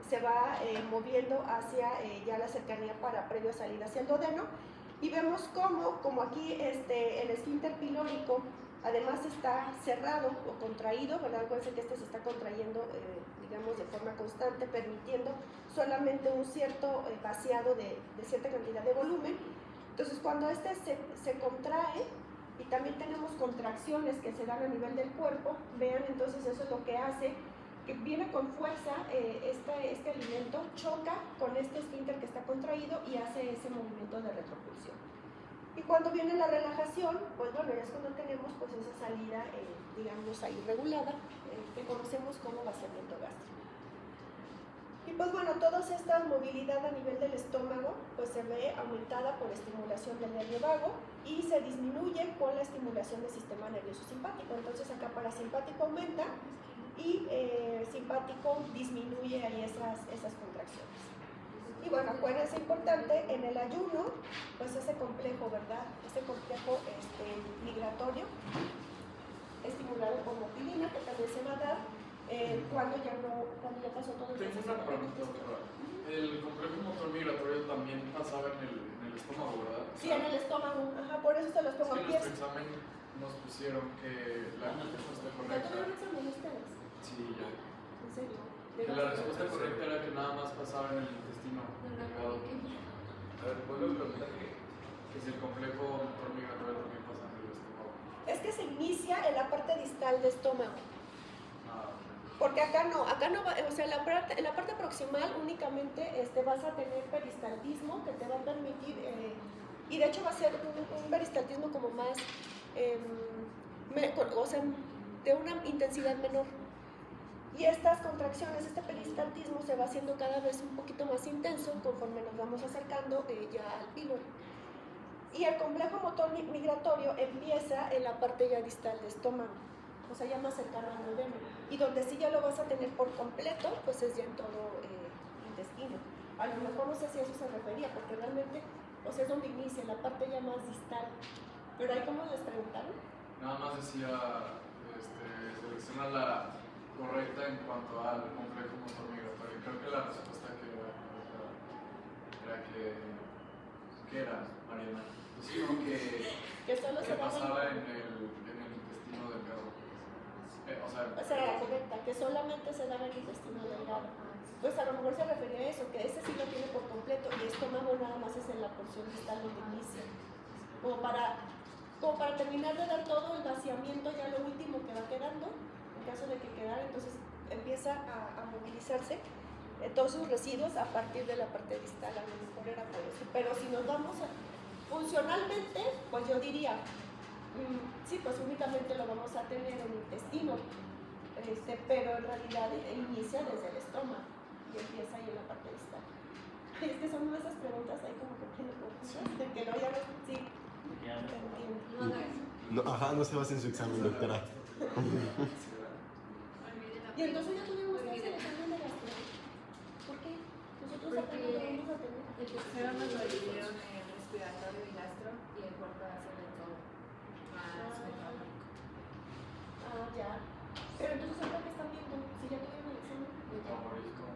se va moviendo hacia ya la cercanía para previo a salir hacia el duodeno, y vemos como aquí el esfínter pilórico además está cerrado o contraído, ¿verdad? Acuérdense que se está contrayendo, digamos, de forma constante, permitiendo solamente un cierto vaciado de cierta cantidad de volumen. Entonces, cuando se contrae, y también tenemos contracciones que se dan a nivel del cuerpo, vean, entonces eso es lo que hace, que viene con fuerza este alimento, choca con este esfínter que está contraído y hace ese movimiento de retropulsión. Y cuando viene la relajación, pues bueno, ya es cuando tenemos pues esa salida, digamos, ahí regulada, que conocemos como vaciamiento gástrico. Y pues bueno, toda esta movilidad a nivel del estómago pues se ve aumentada por estimulación del nervio vago y se disminuye con la estimulación del sistema nervioso simpático. Entonces acá parasimpático aumenta y simpático disminuye ahí esas contracciones. Y bueno, acuérdense, importante, en el ayuno, pues ese complejo, ¿verdad? Ese complejo migratorio, estimulado por motilina, que también se va a dar cuando ya pasó todo el proceso. Tengo una pregunta, doctora. El complejo motor migratorio también pasaba en el estómago, ¿verdad? Sí, en el estómago, ajá, por eso se los pongo en aquí. nuestro examen nos pusieron que la respuesta correcta. ¿Ya tuvieron examen ustedes? Sí, ya. ¿En serio? Que la respuesta correcta era que nada más pasaba en el intestino delgado. A ver, ¿puedo preguntar qué? Que si el complejo motor migratorio también pasa en el Es que se inicia en la parte distal del estómago. Ah, Porque acá no va, o sea, en la parte proximal únicamente vas a tener peristaltismo que te va a permitir, y de hecho va a ser un peristaltismo como más, o sea, de una intensidad menor. Y estas contracciones, este peristaltismo se va haciendo cada vez un poquito más intenso conforme nos vamos acercando ya al píloro. Y el complejo motor migratorio empieza en la parte ya distal del estómago, o sea, ya más cercano al duodeno. Y donde sí ya lo vas a tener por completo, pues es ya en todo intestino. A lo mejor no sé si a eso se refería, porque realmente, o sea, es donde inicia, la parte ya más distal. Pero ahí, ¿cómo les preguntaron? nada más decía, selecciona la correcta en cuanto al complejo motor migratorio. Creo que la respuesta que era ¿qué era, Mariana? Pues sí, ¿no? Que solo que se va pasaba en el intestino delgado. O sea, la correcta, que solamente se da en el intestino delgado. Pues a lo mejor se refería a eso, que ese sí lo tiene por completo y estómago nada más es en la porción distal donde inicia. Como para terminar de dar todo el vaciamiento, ya lo último que va quedando, en caso de que quedara, entonces empieza a movilizarse todos sus residuos a partir de la parte distal, a lo mejor era por eso. Pero si nos vamos funcionalmente, pues yo diría, sí, pues únicamente lo vamos a tener en el intestino, pero en realidad inicia desde el estómago y empieza ahí en la parte distal. Es que son esas preguntas ahí como que tienen confusas, de que no, ya no, sí, te entiendo. No haga eso. No, ajá, no se basa en su examen, doctora. Y entonces ya tuvimos que hacer el examen de gastro. ¿Por qué? Nosotros apenas lo vamos a tener. El tercero nos lo dividieron en respiratorio y gastro y el cuarto va a ser de todo, más metabólico. Ah, ya. Pero entonces ahorita que están viendo, si ya tuvieron el examen. Metabolismo.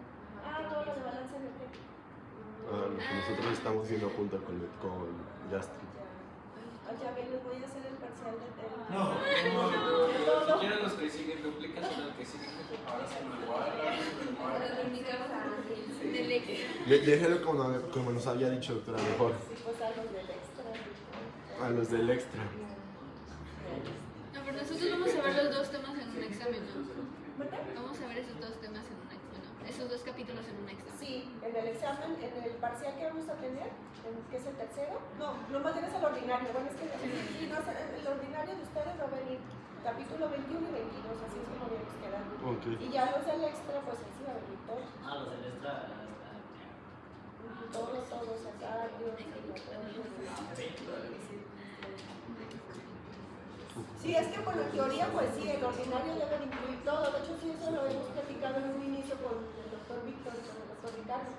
Todo lo de balance energético. Lo que nosotros estamos viendo junto con Gastro. Ya ven, les voy a hacer el parcial de tema. Si quieren los que siguen, duplican en el que siguen. Ahora se me igual. Pero lo indicamos del extra. Déjelo como nos había dicho, doctora, mejor. Sí, pues a los del extra. A los del extra. No, pero nosotros vamos a ver los dos temas en un examen, ¿no? ¿Verdad? Vamos a ver esos dos temas en un examen, ¿no? Esos dos capítulos en un examen. Sí, en el examen, en el parcial que vamos a tener, que es el tercero. No, nomás tienes el ordinario. Bueno, es que sí, no, el ordinario de ustedes va a venir capítulo 21 y 22, así es como habíamos quedado. Ok. Y ya los del extra, pues ahí sí va a venir todo. Los del extra. Todo, sacario, sí, es que por la teoría, pues sí, el ordinario debe incluir todo. De hecho, sí, eso lo hemos platicado en un inicio con el doctor Víctor y con el doctor Ricardo.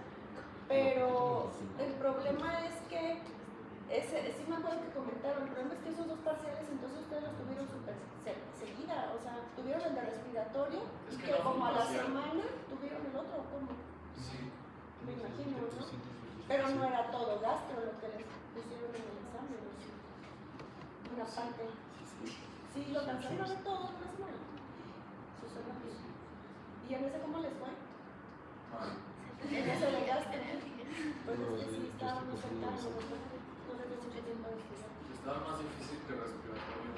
Pero el problema es que, sí me acuerdo que comentaron, el problema es que esos dos parciales, entonces ustedes los tuvieron súper seguida. O sea, tuvieron el de respiratorio Es y que que no fue como a la parcial. semana tuvieron el otro, ¿cómo? Sí. Me imagino, ¿no? Pero no era todo gastro lo que les pusieron en el examen, ¿no? Una parte. Sí, lo alcanzaron a ver todo en una semana. Eso es rápido. ¿Y en ese cómo les fue? En ese de gastro. Pues es que sí, estábamos sentados, no les dio mucho tiempo de estudiar. Estaba más difícil que respiratorio.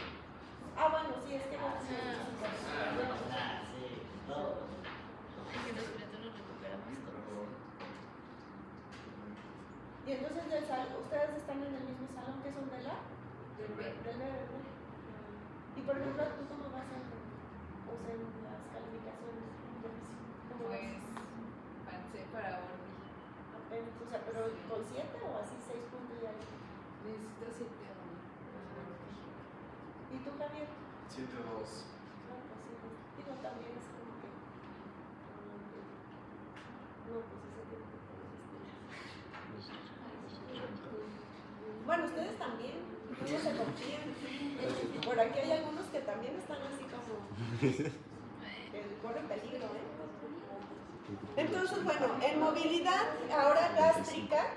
Bueno, sí, es que gastro es Sí, todo. En el respiratorio recuperamos todo. Y entonces, ustedes están en el mismo salón que son de la? Del BR. Y por ejemplo, ¿tú cómo vas en las calificaciones? ¿Cómo vas? Pues pasé para un. Apenas, o sea, pero con 7 o así 6 puntos ya. Necesito 7 ¿Y tú, Javier? 7-2. No, pues sí, digo, también es como que. No, pues ese tiempo. Bueno, ustedes también, no se confían. Por aquí hay algunos que también están así como que corren peligro, ¿eh? Entonces, bueno, en movilidad ahora gástrica,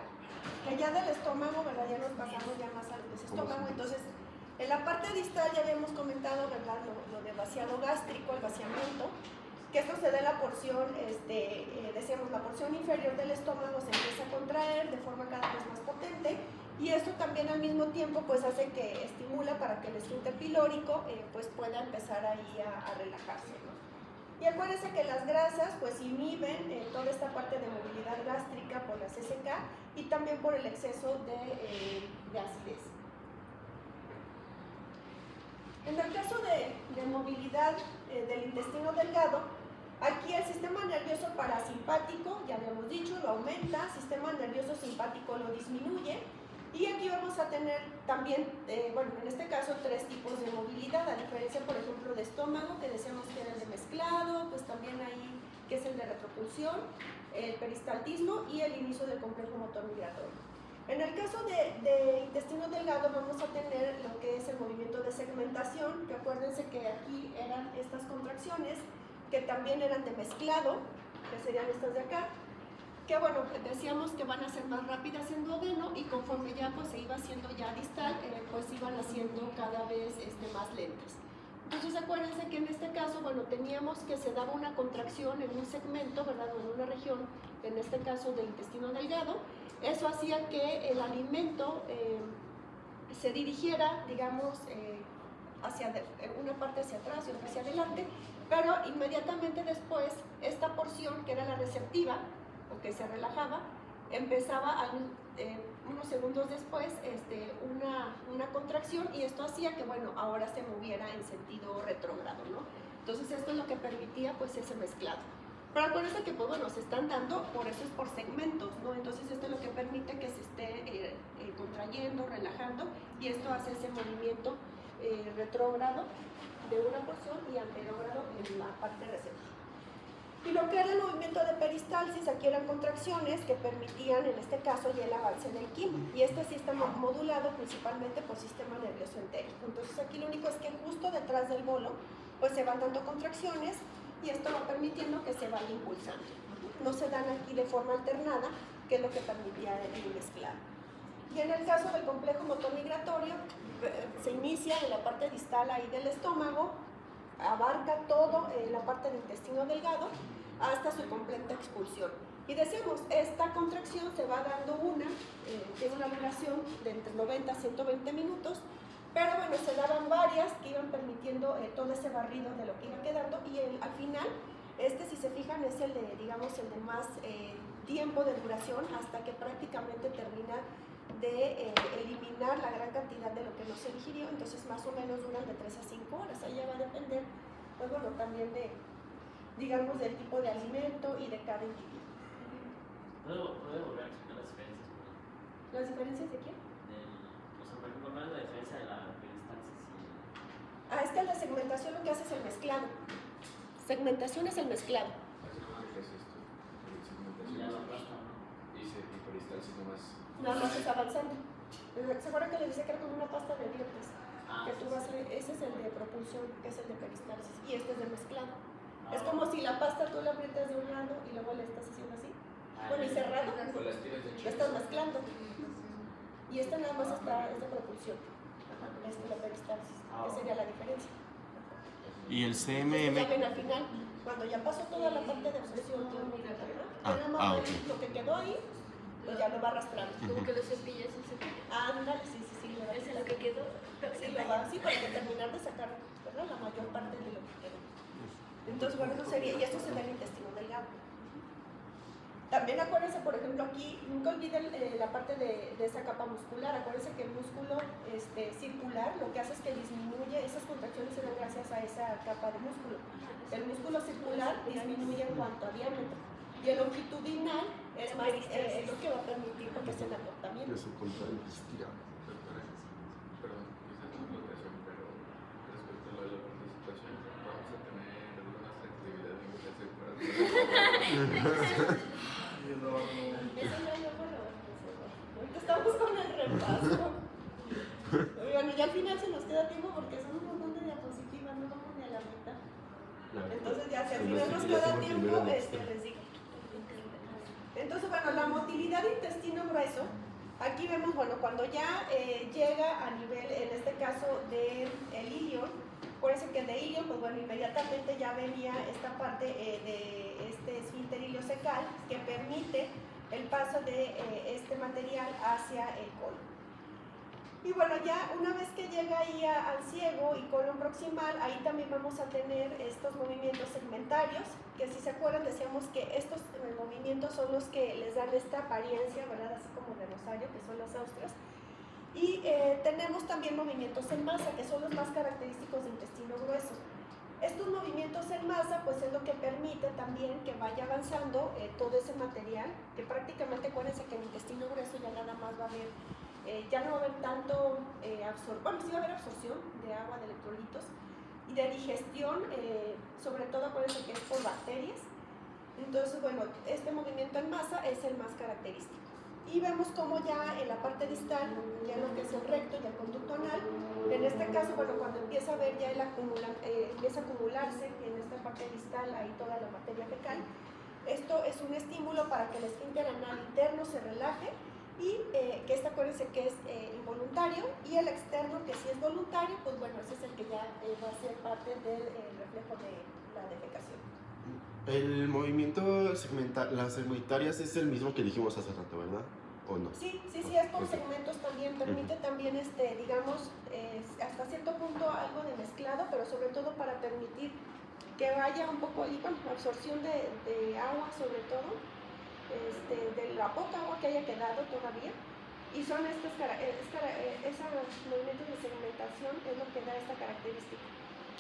que ya del estómago, ¿verdad? Ya nos pasamos ya más al estómago, entonces en la parte distal ya habíamos comentado, ¿verdad? Lo de vaciado gástrico, el vaciamiento, que esto se da en la porción, decíamos, la porción inferior del estómago se empieza a contraer de forma cada vez más potente y esto también al mismo tiempo pues hace que estimula para que el esfínter pilórico pues pueda empezar ahí a relajarse, ¿no? Y acuérdense que las grasas pues inhiben toda esta parte de movilidad gástrica por las SK y también por el exceso de acidez. En el caso de movilidad del intestino delgado, aquí el sistema nervioso parasimpático, ya habíamos dicho, lo aumenta, sistema nervioso simpático lo disminuye, y aquí vamos a tener también, bueno, en este caso 3 tipos de movilidad, a diferencia, por ejemplo, de estómago, que decíamos que era el de mezclado, pues también ahí, que es el de retropulsión, el peristaltismo y el inicio del complejo motor migratorio. En el caso de intestino delgado vamos a tener lo que es el movimiento de segmentación, que acuérdense que aquí eran estas contracciones, que también eran de mezclado, que serían estas de acá, que bueno, decíamos que van a ser más rápidas en duodeno y conforme ya pues se iba haciendo ya distal, pues iban haciendo cada vez más lentas. Entonces acuérdense que en este caso, bueno, teníamos que se daba una contracción en un segmento, ¿verdad? O en una región, en este caso del intestino delgado. Eso hacía que el alimento se dirigiera, digamos, hacia una parte hacia atrás y otra hacia adelante, pero inmediatamente después esta porción que era la receptiva, o que se relajaba, empezaba unos segundos después una contracción, y esto hacía que, bueno, ahora se moviera en sentido retrógrado, ¿no? Entonces esto es lo que permitía pues ese mezclado. Pero acuérdense que pues bueno, se están dando, por eso es por segmentos, ¿no? Entonces esto es lo que permite que se esté contrayendo, relajando, y esto hace ese movimiento retrógrado de una porción y anterógrado en la parte receptiva. Y lo que era el movimiento de peristalsis, aquí eran contracciones que permitían, en este caso, ya el avance del quimo. Y este sí está modulado principalmente por sistema nervioso entérico. Entonces aquí lo único es que justo detrás del bolo, pues se van dando contracciones, y esto va permitiendo que se vaya impulsando. No se dan aquí de forma alternada, que es lo que permitía el mezclado. Y en el caso del complejo motor migratorio, se inicia en la parte distal ahí del estómago, abarca todo la parte del intestino delgado hasta su completa expulsión. Y decimos, esta contracción se va dando tiene una duración de entre 90 a 120 minutos, pero bueno, se daban varias que iban permitiendo todo ese barrido de lo que iba quedando, y al final, si se fijan, es el de, digamos, el de más tiempo de duración, hasta que prácticamente termina de eliminar la gran cantidad de lo que no se digirió. Entonces más o menos duran de 3 a 5 horas, ahí ya va a depender, pues bueno, también de, digamos, del tipo de alimento y de cada individuo. ¿Puedo volver a explicar las diferencias? ¿Las diferencias de quién? O sea, por ejemplo, ¿cuál es la diferencia de la peristalsis y...? Es que la segmentación lo que hace es el mezclado. Segmentación es el mezclado. Así nomás lo que es esto. Y ya lo aplasta, ¿no? Y peristalsis nomás. Nada más es avanzando. ¿Se acuerdan que les decía que era como una pasta de dientes? Que tú vas ese es el de propulsión, que es el de peristalsis, y este es de mezclado. Es como si la pasta tú la aprietas de un lado y luego le estás haciendo así. Bueno, y cerrado, O las tiras de lo chips. estás mezclando. Y este nada más es de propulsión. Este es la peristalsis, que sería la diferencia. Y el Ya CMM. ven al final, cuando ya pasó toda la parte de obsesión, nada más ok. lo que quedó ahí, pues ya lo va arrastrando. Como que lo cepillas y se Ándale, sí, lo va es lo que quedó. Sí, lo va así para terminar de sacar, ¿verdad?, la mayor parte de lo que quedó. Entonces, bueno, eso sería, y esto se da en el intestino delgado. También acuérdense, por ejemplo, aquí, nunca olviden la parte de esa capa muscular. Acuérdense que el músculo circular lo que hace es que disminuye, esas contracciones se dan gracias a esa capa de músculo. El músculo circular disminuye en cuanto a diámetro. Y el longitudinal es más, es lo que va a permitir porque es el acortamiento. Eso contra el estirado. Perdón, quizás no es votación, pero respecto a lo de la participación, vamos a tener algunas actividades en clase para Y el horno. Eso ya luego lo ahorita estamos con el repaso. Oigan, y ya al final se nos queda tiempo porque son un montón de diapositivas, no vamos ni a la mitad. Entonces ya si al final nos queda tiempo, les digo. Entonces, bueno, la motilidad de intestino grueso, aquí vemos, bueno, cuando ya llega a nivel, en este caso, del ilion, acuérdense que de ilion, pues bueno, inmediatamente ya venía esta parte de este esfínter iliocecal que permite el paso de este material hacia el colon. Y bueno, ya una vez que llega ahí al ciego y colon proximal, ahí también vamos a tener estos movimientos segmentarios, que si se acuerdan decíamos que estos movimientos son los que les dan esta apariencia, ¿verdad? Así como de rosario, que son las austrias. Y tenemos también movimientos en masa, que son los más característicos de intestino grueso. Estos movimientos en masa, pues es lo que permite también que vaya avanzando todo ese material, que prácticamente, acuérdense que en el intestino grueso ya nada más va a haber, ya no va a haber tanto bueno, sí va a haber absorción de agua, de electrolitos, y de digestión, sobre todo acuérdense que es por bacterias. Entonces, bueno, este movimiento en masa es el más característico. Y vemos como ya en la parte distal, ya lo que es el recto y el conducto anal, en este caso, bueno, cuando empieza a ver ya empieza a acumularse en esta parte distal, ahí toda la materia fecal, esto es un estímulo para que el esfínter anal interno se relaje y que este acuérdense que es involuntario, y el externo que si es voluntario, pues bueno, ese es el que ya va a ser parte del reflejo de la defecación. El movimiento las segmentarias es el mismo que dijimos hace rato, ¿verdad? ¿O no? Sí, es por segmentos también, permite también, digamos, hasta cierto punto algo de mezclado, pero sobre todo para permitir que vaya un poco ahí, bueno, absorción de agua sobre todo, de la poca agua que haya quedado todavía, y son esos movimientos de segmentación es lo que da esta característica,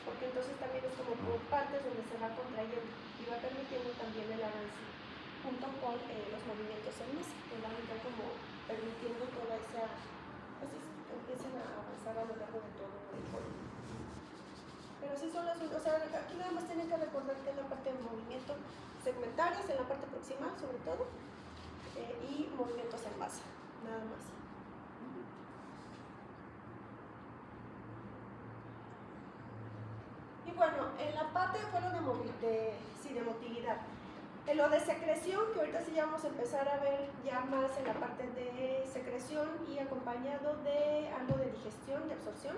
porque entonces también es como por partes donde se va contrayendo y va permitiendo también el avance junto con los movimientos en masa, que van a ir como permitiendo toda esa, pues que empiecen a avanzar a lo largo de todo el colon. Pero sí son las, o sea, aquí nada más tienen que recordar que es la parte de movimiento segmentarios, en la parte proximal sobre todo, y movimientos en masa, nada más. Y bueno, en la parte de motilidad, en lo de secreción, que ahorita sí ya vamos a empezar a ver ya más en la parte de secreción y acompañado de algo de digestión, de absorción.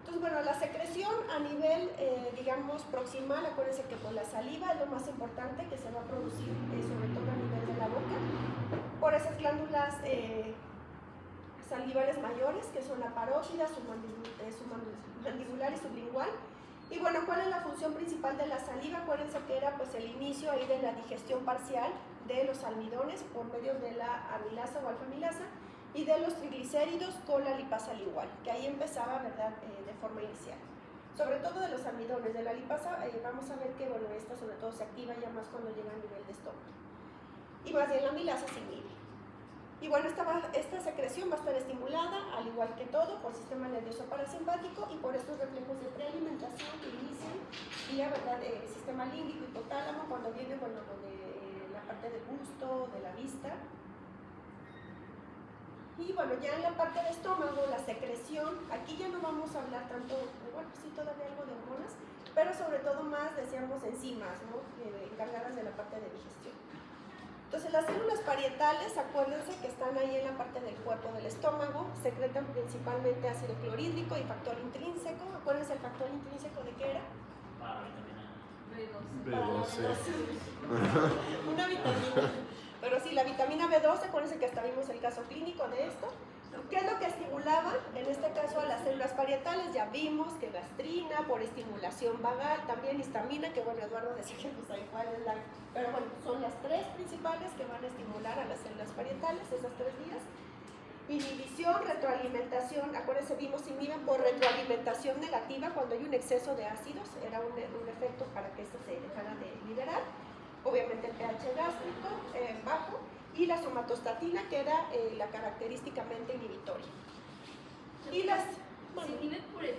Entonces, bueno, la secreción a nivel, digamos, proximal, acuérdense que pues la saliva es lo más importante que se va a producir, sobre todo a nivel de la boca, por esas glándulas salivales mayores, que son la parótida, submandibular y sublingual. Y bueno, ¿cuál es la función principal de la saliva? Acuérdense que era pues el inicio ahí de la digestión parcial de los almidones por medio de la amilasa o alfa-amilasa y de los triglicéridos con la lipasa lingual, que ahí empezaba, ¿verdad?, de forma inicial. Sobre todo de los almidones, de la lipasa, vamos a ver que, bueno, esta sobre todo se activa ya más cuando llega a nivel de estómago. Y más bien la amilasa se inhibe. Y bueno, esta secreción va a estar estimulada, al igual que todo, por el sistema nervioso parasimpático y por estos reflejos de prealimentación que inician vía, ¿verdad?, el sistema límbico, hipotálamo, cuando viene, bueno, de la parte del gusto, de la vista. Y bueno, ya en la parte del estómago, la secreción, aquí ya no vamos a hablar tanto, bueno, sí todavía algo de hormonas, pero sobre todo más, decíamos, enzimas, ¿no?, encargadas de la parte de digestión. Entonces las células parietales, acuérdense que están ahí en la parte del cuerpo del estómago, secretan principalmente ácido clorhídrico y factor intrínseco. Acuérdense el factor intrínseco de qué era. B12. Una vitamina. Pero sí, la vitamina B12, acuérdense que hasta vimos el caso clínico de esto. ¿Qué es lo que estimulaba? En este caso a las células parietales, ya vimos que gastrina, por estimulación vagal, también histamina, que bueno, Eduardo decía que pues ahí cuál es la... Pero bueno, son las tres principales que van a estimular a las células parietales, esas 3 vías. Inhibición, retroalimentación, acuérdense, vimos inhiben por retroalimentación negativa cuando hay un exceso de ácidos, era un efecto para que esto se dejara de liberar. Obviamente el pH gástrico bajo, y la somatostatina, que era la característicamente inhibitoria. Y las... Se inhibe por el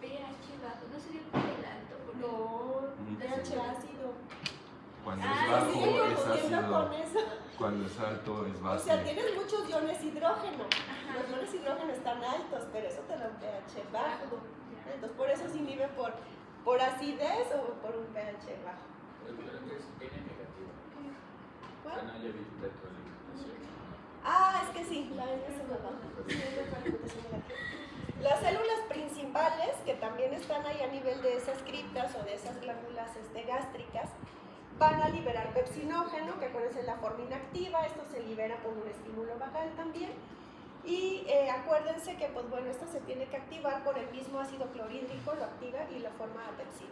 pH bajo, ¿no sería por el alto? No, pH ácido. Cuando Ah, es bajo sí, es confundiendo ácido, con eso. cuando es alto es O base. sea, tienes muchos iones hidrógeno. Ajá. Los iones hidrógeno están altos, pero eso te da un pH bajo. Ya. Entonces, por eso se inhibe por acidez o por un pH bajo. Lo diferente es N negativo. ¿Cuál? No haya retroalimentación. Ah, es que sí, la N se me va. Sí, es retroalimentación negativa. Las células principales, que también están ahí a nivel de esas criptas o de esas glándulas gástricas, van a liberar pepsinógeno, que acuérdense es la forma inactiva. Esto se libera por un estímulo vagal también. Y acuérdense que, pues bueno, esto se tiene que activar por el mismo ácido clorhídrico, lo activa y lo forma apexina.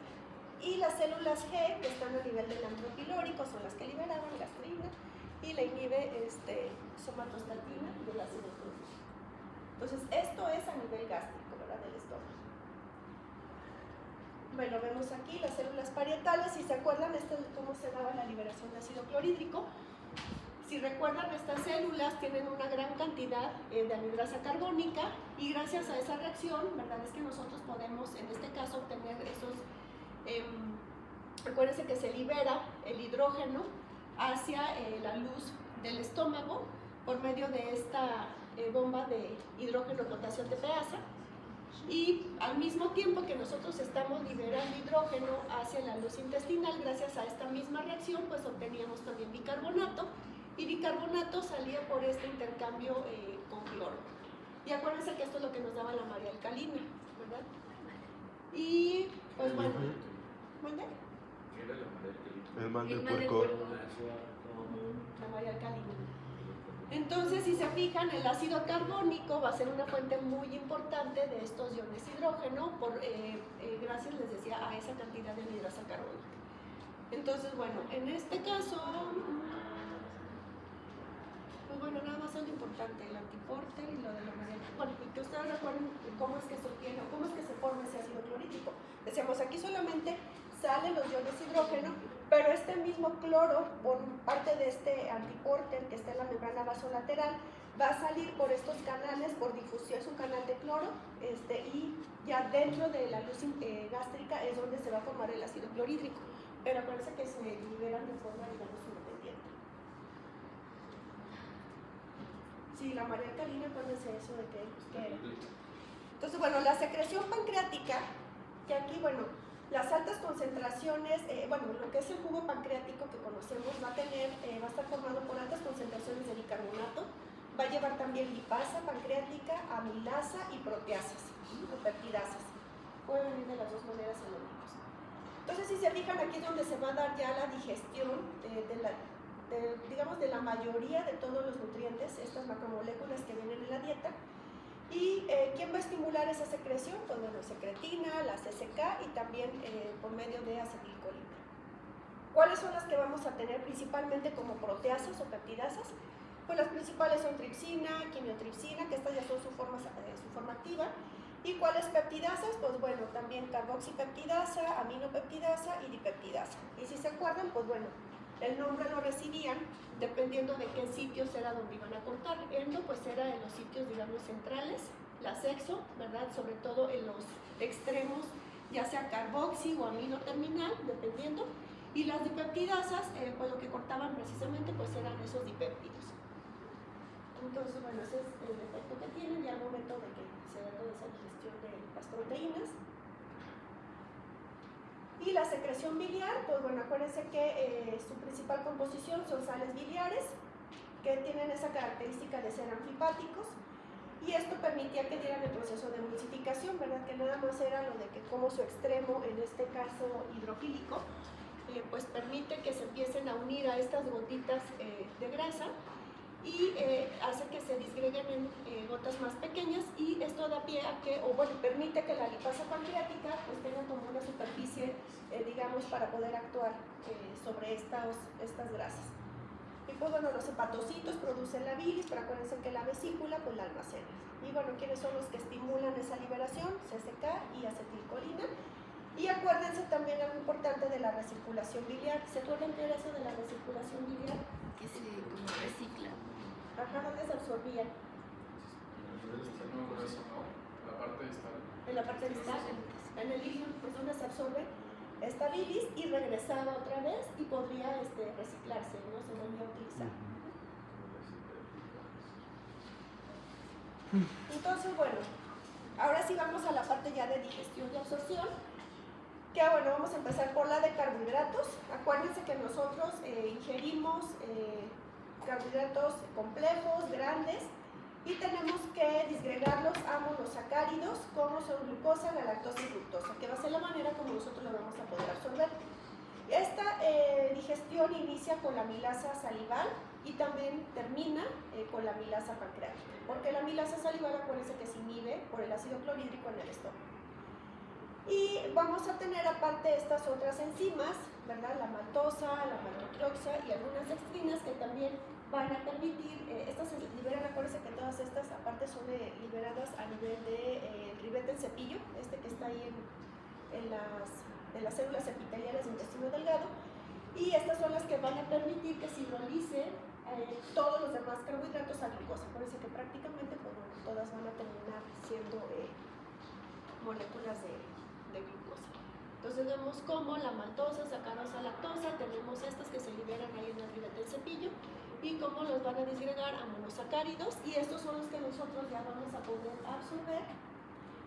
Y las células G, que están a nivel del antropilórico, son las que liberaban gastrina y la inhibe somatostatina del ácido clorhídrico. Entonces, esto es a nivel gástrico, ¿verdad? Del estómago. Bueno, vemos aquí las células parietales. Si se acuerdan, esto es cómo se daba la liberación de ácido clorhídrico. Si recuerdan, estas células tienen una gran cantidad de anhidrasa carbónica y gracias a esa reacción, ¿verdad? Es que nosotros podemos, en este caso, obtener esos... acuérdense que se libera el hidrógeno hacia la luz del estómago por medio de esta bomba de hidrógeno potasio TPasa, y al mismo tiempo que nosotros estamos liberando hidrógeno hacia la luz intestinal, gracias a esta misma reacción, pues obteníamos también bicarbonato, y bicarbonato salía por este intercambio con cloro. Y acuérdense que esto es lo que nos daba la María alcalina, ¿verdad? Y pues bueno, ¿mande? ¿Qué era la María alcalina? El mal del El mal del puerco. puerco. La María alcalina. Entonces, si se fijan, el ácido carbónico va a ser una fuente muy importante de estos iones hidrógeno, gracias, les decía, a esa cantidad de anhidrasa carbónica. Entonces, bueno, en este caso, pues bueno, nada más es lo importante, el antiporter y lo de la María. Bueno, y que ustedes recuerden cómo es que se obtiene, cómo es que se forma ese ácido clorhídrico. Decíamos, aquí solamente salen los iones hidrógeno, pero este mismo cloro, por parte de este antiporter que está en la membrana vasolateral, va a salir por estos canales, por difusión, es un canal de cloro, y ya dentro de la luz gástrica es donde se va a formar el ácido clorhídrico. Pero acuérdense que se liberan de forma, digamos, independiente. Sí, la María alcalina, acuérdense eso de que era. Entonces, bueno, la secreción pancreática, que aquí, bueno, las altas concentraciones, bueno, lo que es el jugo pancreático que conocemos va a estar formado por altas concentraciones de bicarbonato, va a llevar también lipasa pancreática, amilasa y proteasas, o peptidasas. Pueden venir de las dos maneras anónimos. Entonces, si se fijan, aquí es donde se va a dar ya la digestión digamos, de la mayoría de todos los nutrientes, estas macromoléculas que vienen en la dieta. ¿Y quién va a estimular esa secreción? Pues bueno, secretina, la CCK y también por medio de acetilcolina. ¿Cuáles son las que vamos a tener principalmente como proteasas o peptidasas? Pues las principales son tripsina, quimiotripsina, que estas ya son su forma activa. ¿Y cuáles peptidasas? Pues bueno, también carboxipeptidasa, aminopeptidasa y dipeptidasa. Y si se acuerdan, pues bueno, el nombre lo recibían dependiendo de qué sitios era donde iban a cortar. Endo, pues era en los sitios, digamos, centrales, la sexo, ¿verdad? Sobre todo en los extremos, ya sea carboxi o amino terminal, dependiendo. Y las dipeptidasas, pues lo que cortaban precisamente, pues eran esos dipéptidos. Entonces, bueno, ese es el efecto que tienen ya al momento de que se da toda esa digestión de las proteínas. Y la secreción biliar, pues bueno, acuérdense que su principal composición son sales biliares, que tienen esa característica de ser anfipáticos, y esto permitía que dieran el proceso de emulsificación, ¿verdad? Que nada más era lo de que como su extremo, en este caso hidrofílico, pues permite que se empiecen a unir a estas gotitas de grasa, y hace que se disgreguen en gotas más pequeñas, y esto da pie a que, o bueno, permite que la lipasa pancreática pues tenga como una superficie, digamos, para poder actuar sobre estas grasas. Y pues bueno, los hepatocitos producen la bilis, pero acuérdense que la vesícula pues la almacena. Y bueno, ¿quiénes son los que estimulan esa liberación? CCK y acetilcolina. Y acuérdense también algo importante de la recirculación biliar. ¿Se acuerdan qué era eso de la recirculación biliar? Que se como recicla. Ajá, ¿dónde se absorbía? No, por eso no. La parte distal. En la parte distal, en el hígado, pues donde se absorbe esta bilis y regresaba otra vez y podría reciclarse, ¿no? Se volvía a utilizar. Entonces, bueno, ahora sí vamos a la parte ya de digestión y absorción. Que bueno, vamos a empezar por la de carbohidratos. Acuérdense que nosotros ingerimos carbohidratos complejos, grandes, y tenemos que disgregarlos a monosacáridos como son glucosa, la lactosa y fructosa, que va a ser la manera como nosotros lo vamos a poder absorber. Esta digestión inicia con la amilasa salival, y también termina con la amilasa pancreática, porque la amilasa salivar, acuérdense que se inhibe por el ácido clorhídrico en el estómago. Y vamos a tener aparte estas otras enzimas, ¿verdad? La maltosa, la maltotrioxa y algunas dextrinas que también van a permitir, estas se liberan, acuérdense que todas estas aparte son liberadas a nivel de ribete en cepillo, este que está ahí en las células epiteliales del intestino delgado, y estas son las que van a permitir que se hidrolice todos los demás carbohidratos a glucosa. Acuérdense que prácticamente pues, bueno, todas van a terminar siendo moléculas de glucosa. Entonces vemos como la maltosa, sacarosa, lactosa, tenemos estas que se liberan ahí en el ribete del cepillo y cómo los van a disgregar a monosacáridos, y estos son los que nosotros ya vamos a poder absorber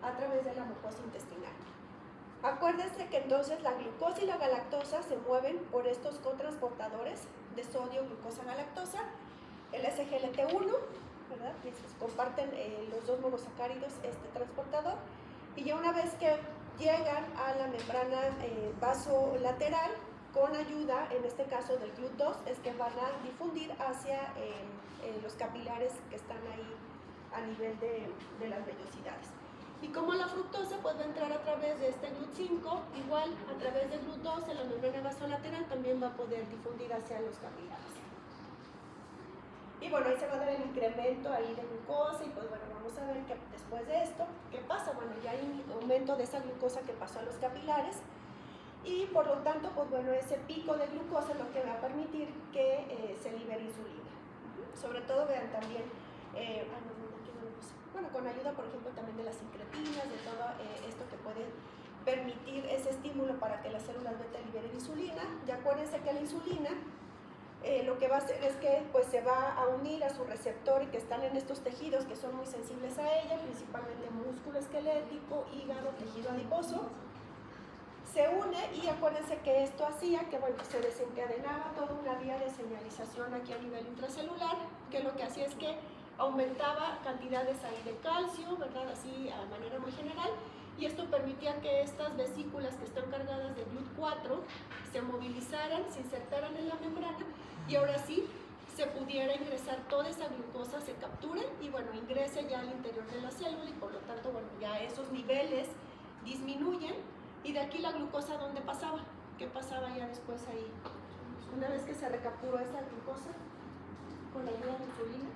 a través de la mucosa intestinal. Acuérdense que entonces la glucosa y la galactosa se mueven por estos cotransportadores de sodio, glucosa, galactosa, el SGLT1, ¿verdad? Comparten los dos monosacáridos este transportador, y ya una vez que llegan a la membrana vasolateral, con ayuda, en este caso del GLUT2, es que van a difundir hacia los capilares que están ahí a nivel de las vellosidades. Y como la fructosa pues va a entrar a través de este GLUT5, igual a través del GLUT2 en la membrana vasolateral también va a poder difundir hacia los capilares. Y bueno, ahí se va a dar el incremento ahí de glucosa, y pues bueno, vamos a ver que después de esto, ¿qué pasa? Bueno, ya hay un aumento de esa glucosa que pasó a los capilares, y por lo tanto, pues bueno, ese pico de glucosa es lo que va a permitir que se libere insulina. Sobre todo, vean también, bueno, con ayuda, por ejemplo, también de las incretinas, de todo esto que puede permitir ese estímulo para que las células beta liberen insulina. Y acuérdense que la insulina lo que va a hacer es que pues, se va a unir a su receptor, y que están en estos tejidos que son muy sensibles a ella, principalmente músculo esquelético, hígado, tejido adiposo. Se une, y acuérdense que esto hacía que bueno, se desencadenaba toda una vía de señalización aquí a nivel intracelular, que lo que hacía es que aumentaba cantidades ahí de calcio, ¿verdad? Así a manera muy general, y esto permitía que estas vesículas que están cargadas de GLUT4 se movilizaran, se insertaran en la membrana, y ahora sí se pudiera ingresar toda esa glucosa, se capture y bueno, ingrese ya al interior de la célula, y por lo tanto, bueno, ya esos niveles disminuyen. Y de aquí la glucosa, ¿dónde pasaba? ¿Qué pasaba ya después ahí? Una vez que se recapturó esa glucosa con la ayuda de insulina.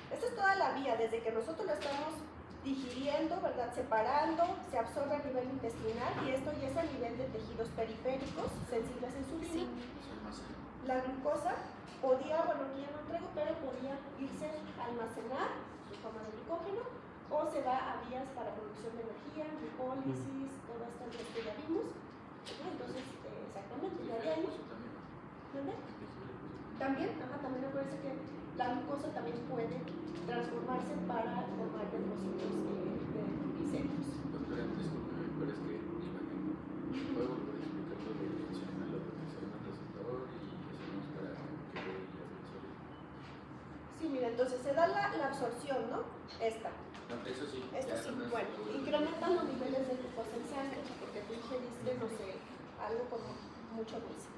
Esta es toda la vía, desde que nosotros la estamos digiriendo, ¿verdad? Separando, se absorbe a nivel intestinal, y esto ya es a nivel de tejidos periféricos sensibles a insulina. La glucosa podía, bueno, aquí ya no traigo, pero podía irse a almacenar en forma de glucógeno, o se va a vías para producción de energía, glucólisis, todo esto que ya vimos. Entonces, exactamente, ya de ahí. ¿Dónde? También acuérdense que la glucosa también puede transformarse para formar depósitos glicémicos. Doctora, discúlpeme, pero es que imagino, puedo explicar lo de mencionar lo que se llama receptor y hacemos para que vea y absorbe. Sí, mira, entonces se da la absorción, ¿no? Esta. No, eso sí. Esto sí, bueno, incrementan los niveles de glucosa en sangre, porque tú ingeriste, no sé, algo con mucho dulce.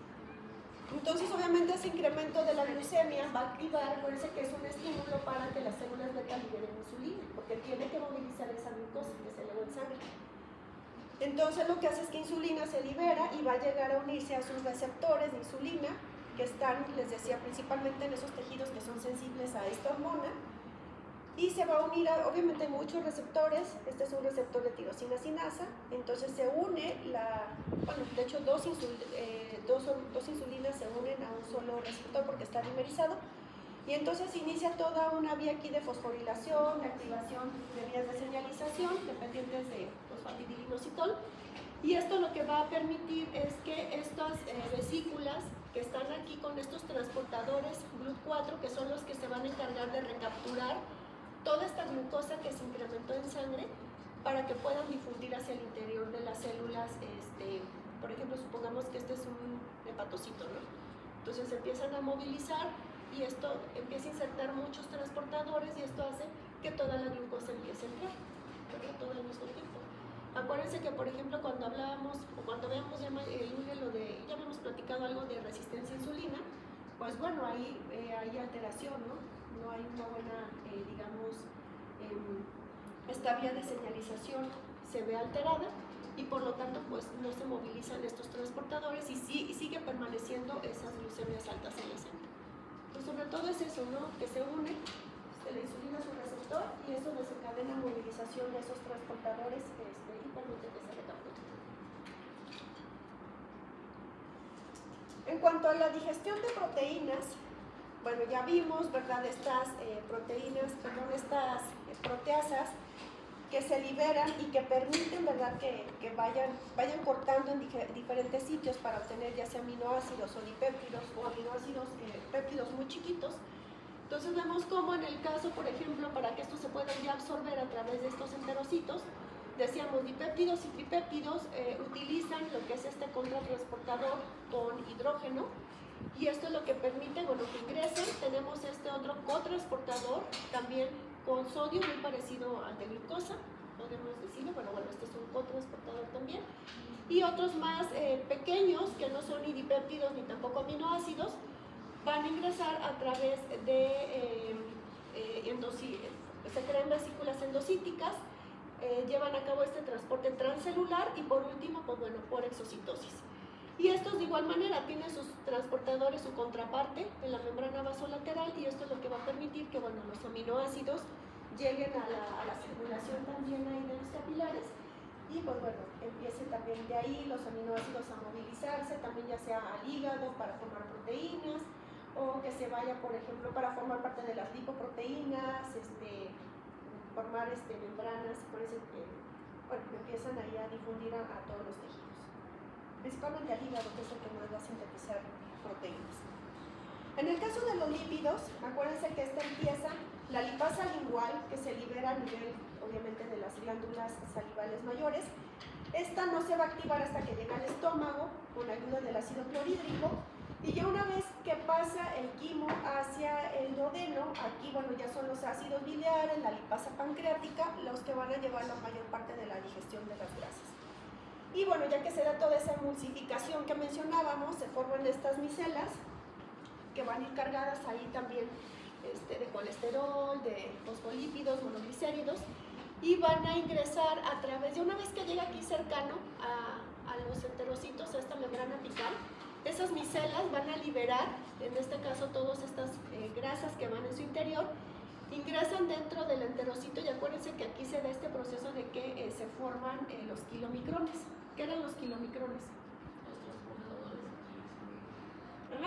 Entonces, obviamente, ese incremento de la glucemia va a activar, acuérdense que es un estímulo para que las células beta liberen insulina, porque tiene que movilizar esa glucosa que se elevó en sangre. Entonces, lo que hace es que insulina se libera y va a llegar a unirse a sus receptores de insulina, que están, les decía, principalmente en esos tejidos que son sensibles a esta hormona, y se va a unir a, obviamente hay muchos receptores, este es un receptor de tirosina sinasa, entonces se une de hecho dos insulinas se unen a un solo receptor porque está dimerizado, y entonces inicia toda una vía aquí de fosforilación, de activación de vías de señalización dependientes de fosfatidilinositol, y esto lo que va a permitir es que estas vesículas que están aquí con estos transportadores GLUT4, que son los que se van a encargar de recapturar toda esta glucosa que se incrementó en sangre, para que puedan difundir hacia el interior de las células, por ejemplo, supongamos que este es un hepatocito, ¿no? Entonces empiezan a movilizar, y esto empieza a insertar muchos transportadores, y esto hace que toda la glucosa empiece a entrar, ¿verdad? Todo al mismo tiempo. Acuérdense que, por ejemplo, cuando hablábamos, o cuando veamos ya el lunes ya habíamos platicado algo de resistencia a insulina, pues bueno, ahí hay alteración, ¿no? No hay una buena, digamos, esta vía de señalización se ve alterada y por lo tanto pues no se movilizan estos transportadores y sigue permaneciendo esas glucemias altas en la sangre. Pues sobre todo es eso, ¿no? Que se une la insulina a su receptor y eso desencadena movilización de esos transportadores y permite que se recapture. En cuanto a la digestión de proteínas, bueno, ya vimos, ¿verdad? Estas estas proteasas que se liberan y que permiten, ¿verdad? Que vayan cortando en diferentes sitios para obtener ya sea aminoácidos o dipéptidos o aminoácidos, péptidos muy chiquitos. Entonces vemos cómo en el caso, por ejemplo, para que estos se puedan ya absorber a través de estos enterocitos, decíamos dipéptidos y tripéptidos utilizan lo que es este contratransportador con hidrógeno y esto es lo que permite, bueno, que ingresen. Tenemos este otro cotransportador también con sodio muy parecido al de glucosa, podemos decirlo, bueno, este es un cotransportador también y otros más pequeños que no son ni dipéptidos ni tampoco aminoácidos van a ingresar a través de se crean vesículas endocíticas, llevan a cabo este transporte transcelular y por último, pues bueno, por exocitosis. Y estos de igual manera tienen sus transportadores, su contraparte en la membrana vasolateral y esto es lo que va a permitir que, bueno, los aminoácidos lleguen a la circulación también ahí de los capilares y pues bueno, empiecen también de ahí los aminoácidos a movilizarse, también ya sea al hígado para formar proteínas o que se vaya, por ejemplo, para formar parte de las lipoproteínas, formar membranas, por eso que, bueno, empiezan ahí a difundir a todos los tejidos. Principalmente al hígado, que es el que más va a sintetizar proteínas. En el caso de los lípidos, acuérdense que esta empieza, la lipasa lingual, que se libera a nivel, obviamente, de las glándulas salivales mayores. Esta no se va a activar hasta que llega al estómago con ayuda del ácido clorhídrico. Y ya una vez que pasa el quimo hacia el duodeno, aquí, bueno, ya son los ácidos biliares, la lipasa pancreática, los que van a llevar la mayor parte de la digestión de las grasas. Y bueno, ya que se da toda esa emulsificación que mencionábamos, se forman estas micelas que van a ir cargadas ahí también de colesterol, de fosfolípidos, monoglicéridos, y van a ingresar a través de, una vez que llega aquí cercano a los enterocitos, a esta membrana apical, esas micelas van a liberar, en este caso, todas estas grasas que van en su interior, ingresan dentro del enterocito y acuérdense que aquí se da este proceso de que se forman los kilomicrones. ¿Qué eran los kilomicrones?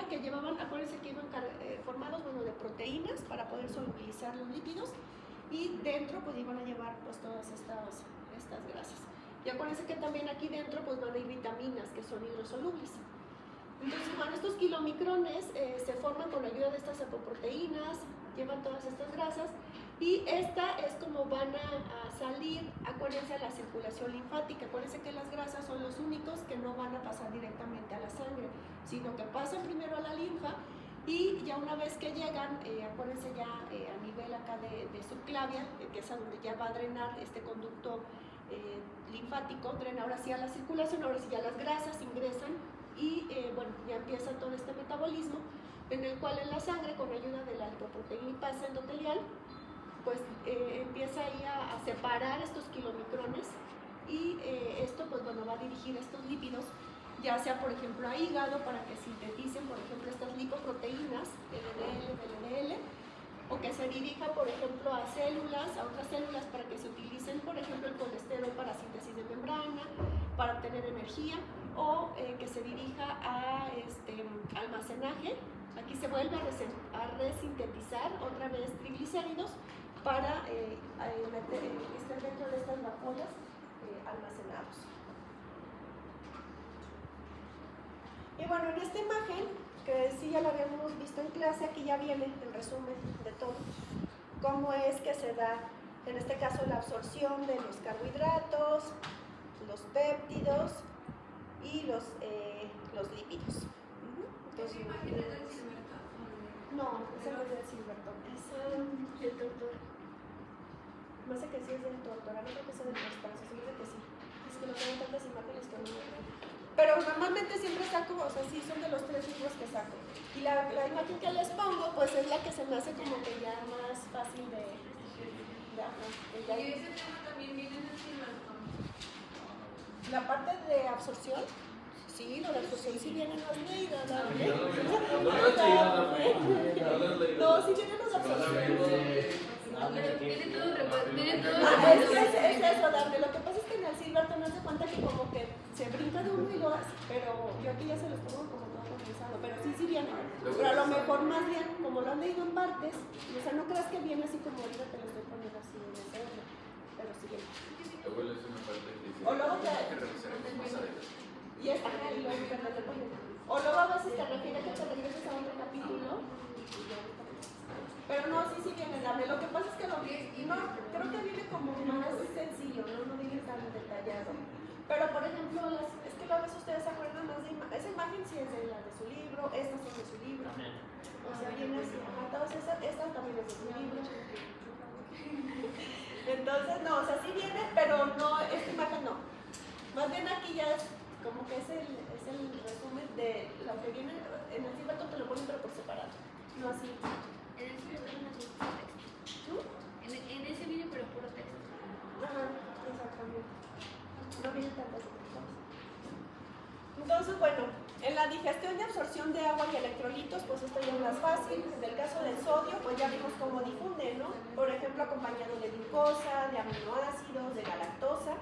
Que llevaban, acuérdense que iban formados, bueno, de proteínas para poder solubilizar los lípidos y dentro pues iban a llevar pues todas estas grasas. Y acuérdense que también aquí dentro pues van a ir vitaminas que son hidrosolubles. Entonces, bueno, estos kilomicrones se forman con la ayuda de estas apoproteínas, llevan todas estas grasas y esta es como van a salir, acuérdense, a la circulación linfática. Acuérdense que las grasas son los únicos que no van a pasar directamente a la sangre, sino que pasan primero a la linfa y ya una vez que llegan, acuérdense ya a nivel acá de subclavia, que es a donde ya va a drenar este conducto linfático, drena ahora sí a la circulación, ahora sí ya las grasas ingresan y bueno, ya empieza todo este metabolismo en el cual en la sangre, con ayuda de la lipoproteína lipasa endotelial, pues empieza ahí a separar estos kilomicrones y esto pues bueno va a dirigir estos lípidos, ya sea por ejemplo a hígado para que sinteticen por ejemplo estas lipoproteínas, LDL, LDL, o que se dirija por ejemplo a células, a otras células para que se utilicen por ejemplo el colesterol para síntesis de membrana, para obtener energía, o que se dirija a almacenaje. Aquí se vuelve a resintetizar otra vez triglicéridos para estar dentro de estas vacuolas almacenados. Y bueno, en esta imagen, que sí ya la habíamos visto en clase, aquí ya viene el resumen de todo, cómo es que se da, en este caso, la absorción de los carbohidratos, los péptidos y los lípidos. Entonces, no, ese no es del Silverton, es del doctor. Me hace que sí es del doctor, no creo que sea del Constanzo, se me hace que sí. Es que no tengo tantas imágenes que no me creo. Pero normalmente siempre saco, o sea, sí son de los 3 libros que saco. Y la imagen que les pongo, pues es la que se me hace como que ya más fácil de ya. Y ese tema también viene en el Silverton. La parte de absorción, sí, lo de absorción sí viene en los leídos, ¿no? No, sí vienen los de absorción. Tiene todo revuelto. Es eso, Dafne. Lo que pasa es que en el Silverton no se cuenta que como que se brinca de uno y lo hace, pero yo aquí ya se los pongo como todo organizado, pero sí viene. Pero a lo mejor más bien, como lo han leído en partes, o sea, no creas que viene así como ahorita te lo estoy poniendo así en ese orden, pero sí viene. Luego es una parte que dice O luego que te- revisaremos más adelante. Y es ajá, y luego perdón, te ponen. O luego a veces te refiere que te regreses a otro capítulo. Pero no, sí viene, Dame. Lo que pasa es que no, creo que viene como más sencillo, no viene tan detallado. Pero por ejemplo, es que a veces ustedes se acuerdan más de esa imagen sí es de la de su libro, estas son de su libro. O sea, viene así, todas esta también es de su libro. Entonces, no, o sea, sí viene, pero no, esta imagen no. Más bien aquí ya es como que es el resumen de lo que viene, en el Silverton te lo ponen pero por separado, no así. En el Silverton no tiene puro texto. En ese viene pero puro texto. Ajá, exactamente. No vienen tantas cosas. Entonces, bueno, en la digestión y absorción de agua y electrolitos, pues esto ya es más fácil. En el caso del sodio, pues ya vimos cómo difunde, ¿no? Por ejemplo, acompañado de glucosa, de aminoácidos, de galactosa.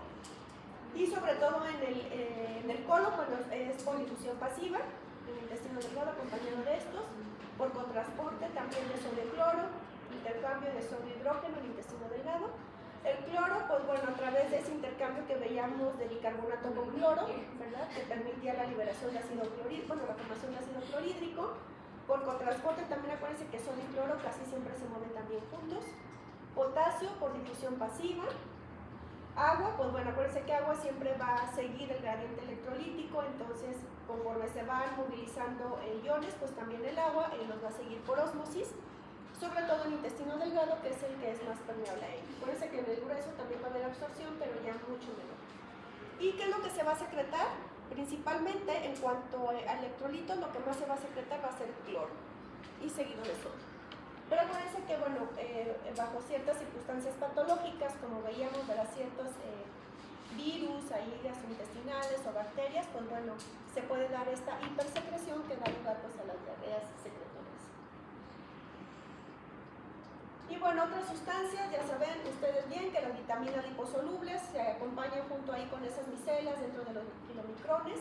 Y sobre todo en el colon, cuando es por difusión pasiva, en el intestino delgado acompañado de estos, por cotransporte también de sodio-cloro, intercambio de sodio-hidrógeno en el intestino delgado. El cloro, pues bueno, a través de ese intercambio que veíamos de bicarbonato con cloro, ¿verdad? Que permitía la liberación de ácido clorhídrico, bueno, la formación de ácido clorhídrico. Por cotransporte también acuérdense que sodio y cloro casi siempre se mueven también juntos. Potasio por difusión pasiva. Agua, pues bueno, acuérdense que agua siempre va a seguir el gradiente electrolítico, entonces conforme se van movilizando iones, pues también el agua los va a seguir por ósmosis, sobre todo el intestino delgado, que es el que es más permeable a ello. Acuérdense que en el grueso también va a haber absorción, pero ya mucho menor. ¿Y qué es lo que se va a secretar? Principalmente en cuanto a electrolitos, lo que más se va a secretar va a ser el cloro y seguido de sodio. Pero acuérdense que, bueno, bajo ciertas circunstancias patológicas, como veíamos, ciertos virus, ahí gastrointestinales o bacterias, pues bueno, se puede dar esta hipersecreción que da lugar pues, a las diarreas secretorias. Y bueno, otras sustancias, ya saben ustedes bien que las vitaminas liposolubles se acompañan junto ahí con esas micelas dentro de los kilomicrones.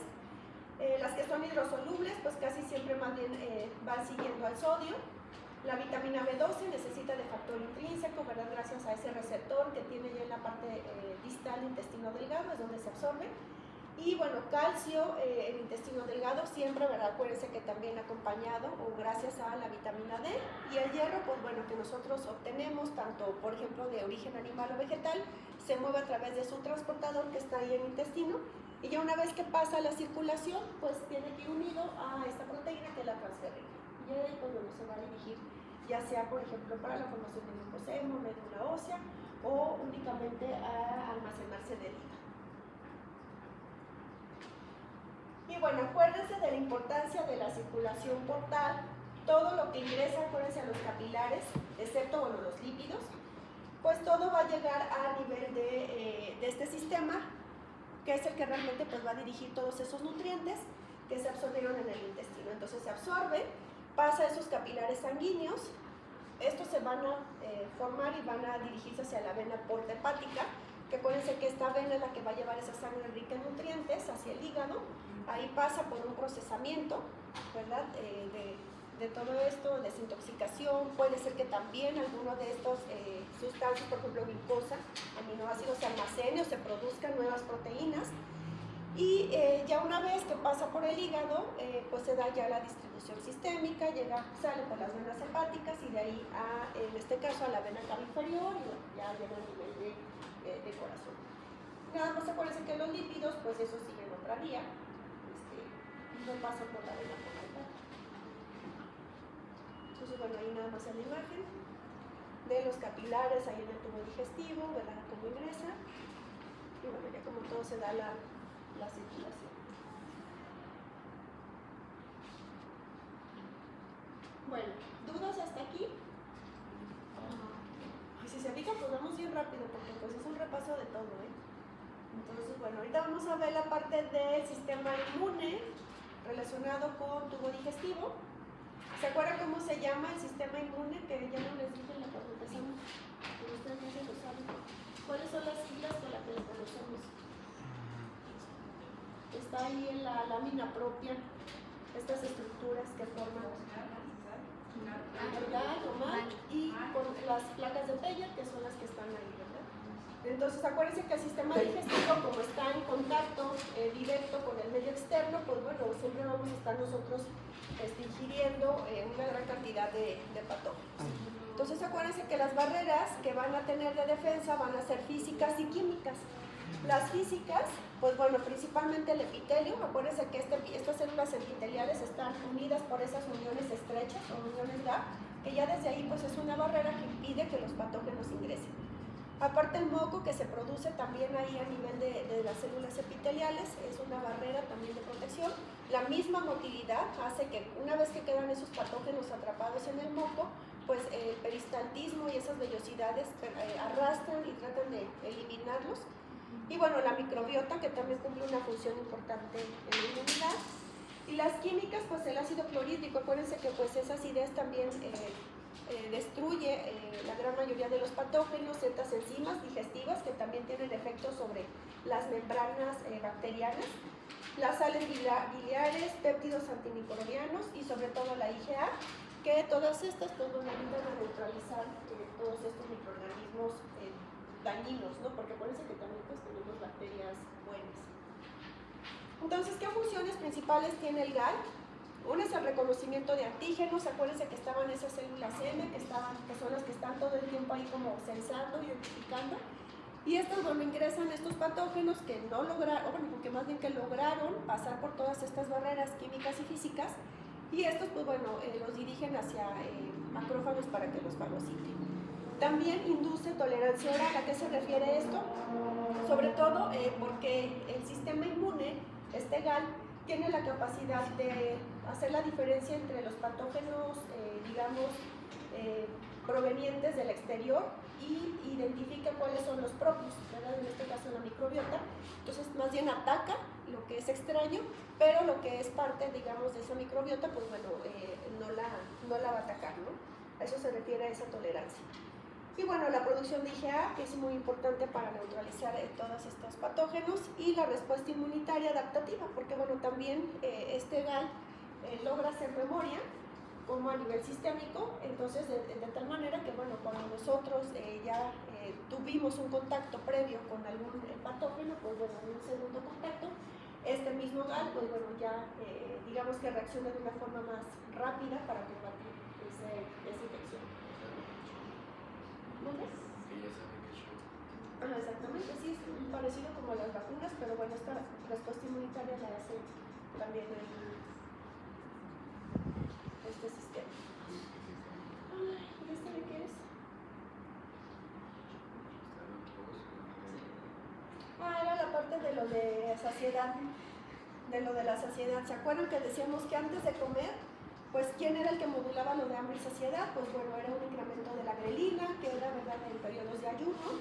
Las que son hidrosolubles, pues casi siempre más bien van siguiendo al sodio. La vitamina B12 necesita de factor intrínseco, ¿verdad? Gracias a ese receptor que tiene ya en la parte distal del intestino delgado, es donde se absorbe. Y bueno, calcio, el intestino delgado siempre, ¿verdad? Acuérdense que también acompañado o gracias a la vitamina D. Y el hierro, pues bueno, que nosotros obtenemos tanto, por ejemplo, de origen animal o vegetal, se mueve a través de su transportador que está ahí en el intestino. Y ya una vez que pasa la circulación, pues tiene que ir unido a esta proteína que es la transferrina. Y ahí pues bueno, se va a dirigir ya sea por ejemplo para la formación de glucosemo, médula ósea o únicamente a almacenarse del hígado. Y bueno, acuérdense de la importancia de la circulación portal, todo lo que ingresa, acuérdense a los capilares, excepto bueno, los lípidos, pues todo va a llegar a nivel de este sistema, que es el que realmente pues, va a dirigir todos esos nutrientes que se absorbieron en el intestino. Entonces se absorbe, pasa a esos capilares sanguíneos, estos se van a formar y van a dirigirse hacia la vena porta hepática, que acuérdense que esta vena es la que va a llevar esa sangre rica en nutrientes hacia el hígado, ahí pasa por un procesamiento, ¿verdad? De todo esto, desintoxicación, puede ser que también alguno de estos sustancias, por ejemplo glucosa, aminoácidos se almacene o se produzcan nuevas proteínas. Y ya una vez que pasa por el hígado, pues se da ya la distribución sistémica, sale por las venas hepáticas y de ahí en este caso a la vena cava inferior y bueno, ya llega a nivel de corazón. Nada más acuérdense que los lípidos, pues eso sigue en otra vía, no pasa por la vena porta hepática. Entonces bueno, ahí nada más en la imagen de los capilares ahí en el tubo digestivo, ¿verdad? Cómo ingresa y bueno, ya como todo se da la circulación. Bueno, ¿dudas hasta aquí? Y si se fijan, pues vamos bien rápido porque pues es un repaso de todo, ¿eh? Entonces, bueno, ahorita vamos a ver la parte del sistema inmune relacionado con tubo digestivo. ¿Se acuerdan cómo se llama el sistema inmune? Que ya no les dije en la cuando empezamos, pero ustedes no se lo saben. ¿Cuáles son las siglas con las que les conocemos? Está ahí en la lámina propia, estas estructuras que forman orgal o MAC y con las placas de Peyer, que son las que están ahí, ¿verdad? Entonces, acuérdense que el sistema digestivo, como está en contacto directo con el medio externo, pues bueno, siempre vamos a estar nosotros ingiriendo una gran cantidad de patógenos. Entonces, acuérdense que las barreras que van a tener de defensa van a ser físicas y químicas. Las físicas, pues bueno, principalmente el epitelio. Acuérdense que estas células epiteliales están unidas por esas uniones estrechas o uniones GAP, que ya desde ahí pues es una barrera que impide que los patógenos ingresen. Aparte el moco que se produce también ahí a nivel de las células epiteliales es una barrera también de protección. La misma motilidad hace que una vez que quedan esos patógenos atrapados en el moco, pues el peristaltismo y esas vellosidades arrastran y tratan de eliminarlos. Y bueno, la microbiota, que también cumple una función importante en la inmunidad. Y las químicas, pues el ácido clorhídrico, acuérdense que pues esa acidez también destruye la gran mayoría de los patógenos, ciertas enzimas digestivas que también tienen efectos sobre las membranas bacterianas, las sales biliares, péptidos antimicrobianos y sobre todo la IgA, que todas estas pues nos ayudan a neutralizar todos estos microorganismos dañinos, ¿no? Porque acuérdense que también pues tenemos bacterias buenas. Entonces, ¿qué funciones principales tiene el GAL? Una es el reconocimiento de antígenos. Acuérdense que estaban esas células M, que son las que están todo el tiempo ahí como sensando, identificando. Y estas, bueno, ingresan estos patógenos que no lograron, bueno, que más bien que lograron pasar por todas estas barreras químicas y físicas. Y estos, pues bueno, los dirigen hacia macrófagos para que los fagociten. También induce tolerancia oral. ¿A qué se refiere esto? Sobre todo porque el sistema inmune, este GAL, tiene la capacidad de hacer la diferencia entre los patógenos, digamos, provenientes del exterior y identifica cuáles son los propios, ¿verdad? En este caso la microbiota. Entonces, más bien ataca lo que es extraño, pero lo que es parte, digamos, de esa microbiota, pues bueno, no la va a atacar, ¿no? A eso se refiere a esa tolerancia. Y bueno, la producción de IgA, que es muy importante para neutralizar todos estos patógenos, y la respuesta inmunitaria adaptativa, porque bueno, también este GAL logra hacer memoria, como a nivel sistémico, entonces de tal manera que bueno, cuando nosotros ya tuvimos un contacto previo con algún patógeno, pues bueno, en un segundo contacto, este mismo GAL, pues bueno, ya digamos que reacciona de una forma más rápida para combatir esa infección. ¿Dónde? Que ya saben que yo. Exactamente, sí, es parecido como a las vacunas, pero bueno, esta respuesta inmunitaria la hace también este sistema. Ay, ¿y este de qué es? Era la parte de lo de saciedad, la saciedad. ¿Se acuerdan que decíamos que antes de comer, pues quién era el que modulaba lo de hambre y saciedad? Pues bueno, era un incremento de la grelina, que era, ¿verdad?, en periodos de ayuno.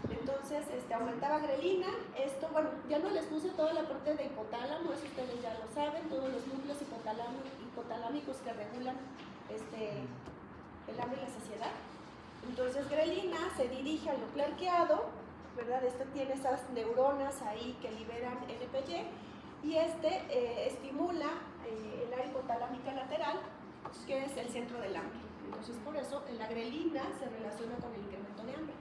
Entonces, aumentaba grelina. Esto, bueno, ya no les puse toda la parte de hipotálamo, eso ustedes ya lo saben, todos los núcleos hipotalámicos que regulan el hambre y la saciedad. Entonces, grelina se dirige al núcleo arqueado, ¿verdad? Tiene esas neuronas ahí que liberan NPY, y estimula el área hipotalámica lateral, que es el centro del hambre. Entonces, por eso la grelina se relaciona con el incremento de hambre.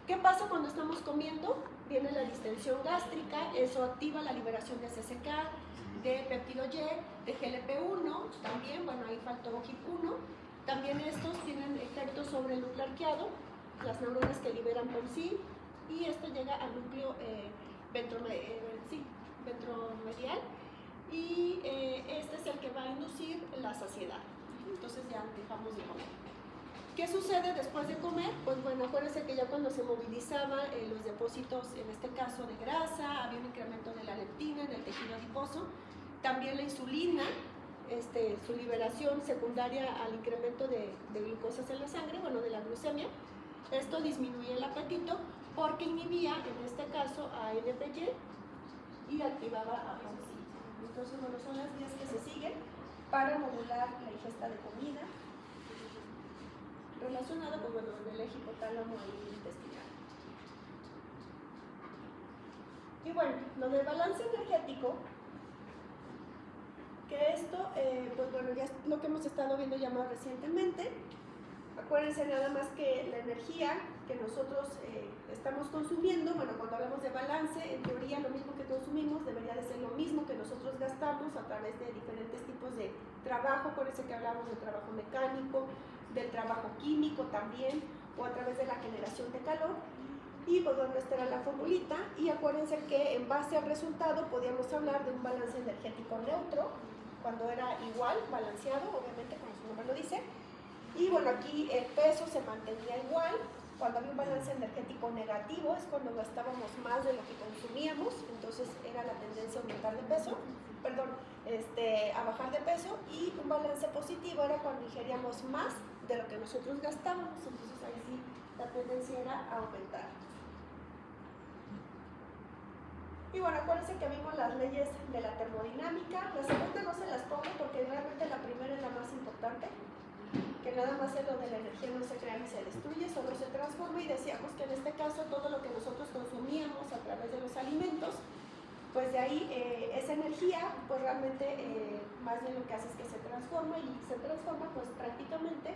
¿Qué pasa cuando estamos comiendo? Viene la distensión gástrica, eso activa la liberación de CCK, de péptido Y, de GLP-1, también, bueno, ahí faltó HIP-1. También estos tienen efectos sobre el núcleo arqueado, las neuronas que liberan POMC, y esto llega al núcleo ventromedial, y este es el que va a inducir la saciedad. Entonces ya dejamos de comer. ¿Qué sucede después de comer? Pues bueno, acuérdense que ya cuando se movilizaban los depósitos, en este caso de grasa, había un incremento de la leptina en el tejido adiposo, también la insulina su liberación secundaria al incremento de glucosas en la sangre, bueno, de la glucemia. Esto disminuye el apetito porque inhibía, en este caso, a NPY y activaba a PAMC. Entonces, bueno, son las vías que se siguen para modular la ingesta de comida relacionada, pues bueno, en el eje hipotálamo y intestinal. Y bueno, lo del balance energético, que esto, pues bueno, ya es lo que hemos estado viendo ya más recientemente. Acuérdense nada más que la energía que nosotros estamos consumiendo, bueno, cuando hablamos de balance, en teoría lo mismo que consumimos debería de ser lo mismo que nosotros gastamos a través de diferentes tipos de trabajo. Acuérdense que hablamos del trabajo mecánico, del trabajo químico también, o a través de la generación de calor. Y pues bueno, esta era la formulita, y acuérdense que en base al resultado podíamos hablar de un balance energético neutro, cuando era igual, balanceado, obviamente como su nombre lo dice. Y bueno, aquí el peso se mantenía igual. Cuando había un balance energético negativo es cuando gastábamos más de lo que consumíamos, entonces era la tendencia a aumentar de peso, perdón, a bajar de peso. Y un balance positivo era cuando ingeríamos más de lo que nosotros gastábamos, entonces ahí sí la tendencia era a aumentar. Y bueno, acuérdense que vimos las leyes de la termodinámica. La segunda no se las pongo porque realmente la primera es la más importante, que nada más es lo de la energía no se crea ni se destruye, solo se transforma. Y decíamos que en este caso todo lo que nosotros consumíamos a través de los alimentos, pues de ahí esa energía pues realmente más bien lo que hace es que se transforma, y se transforma pues prácticamente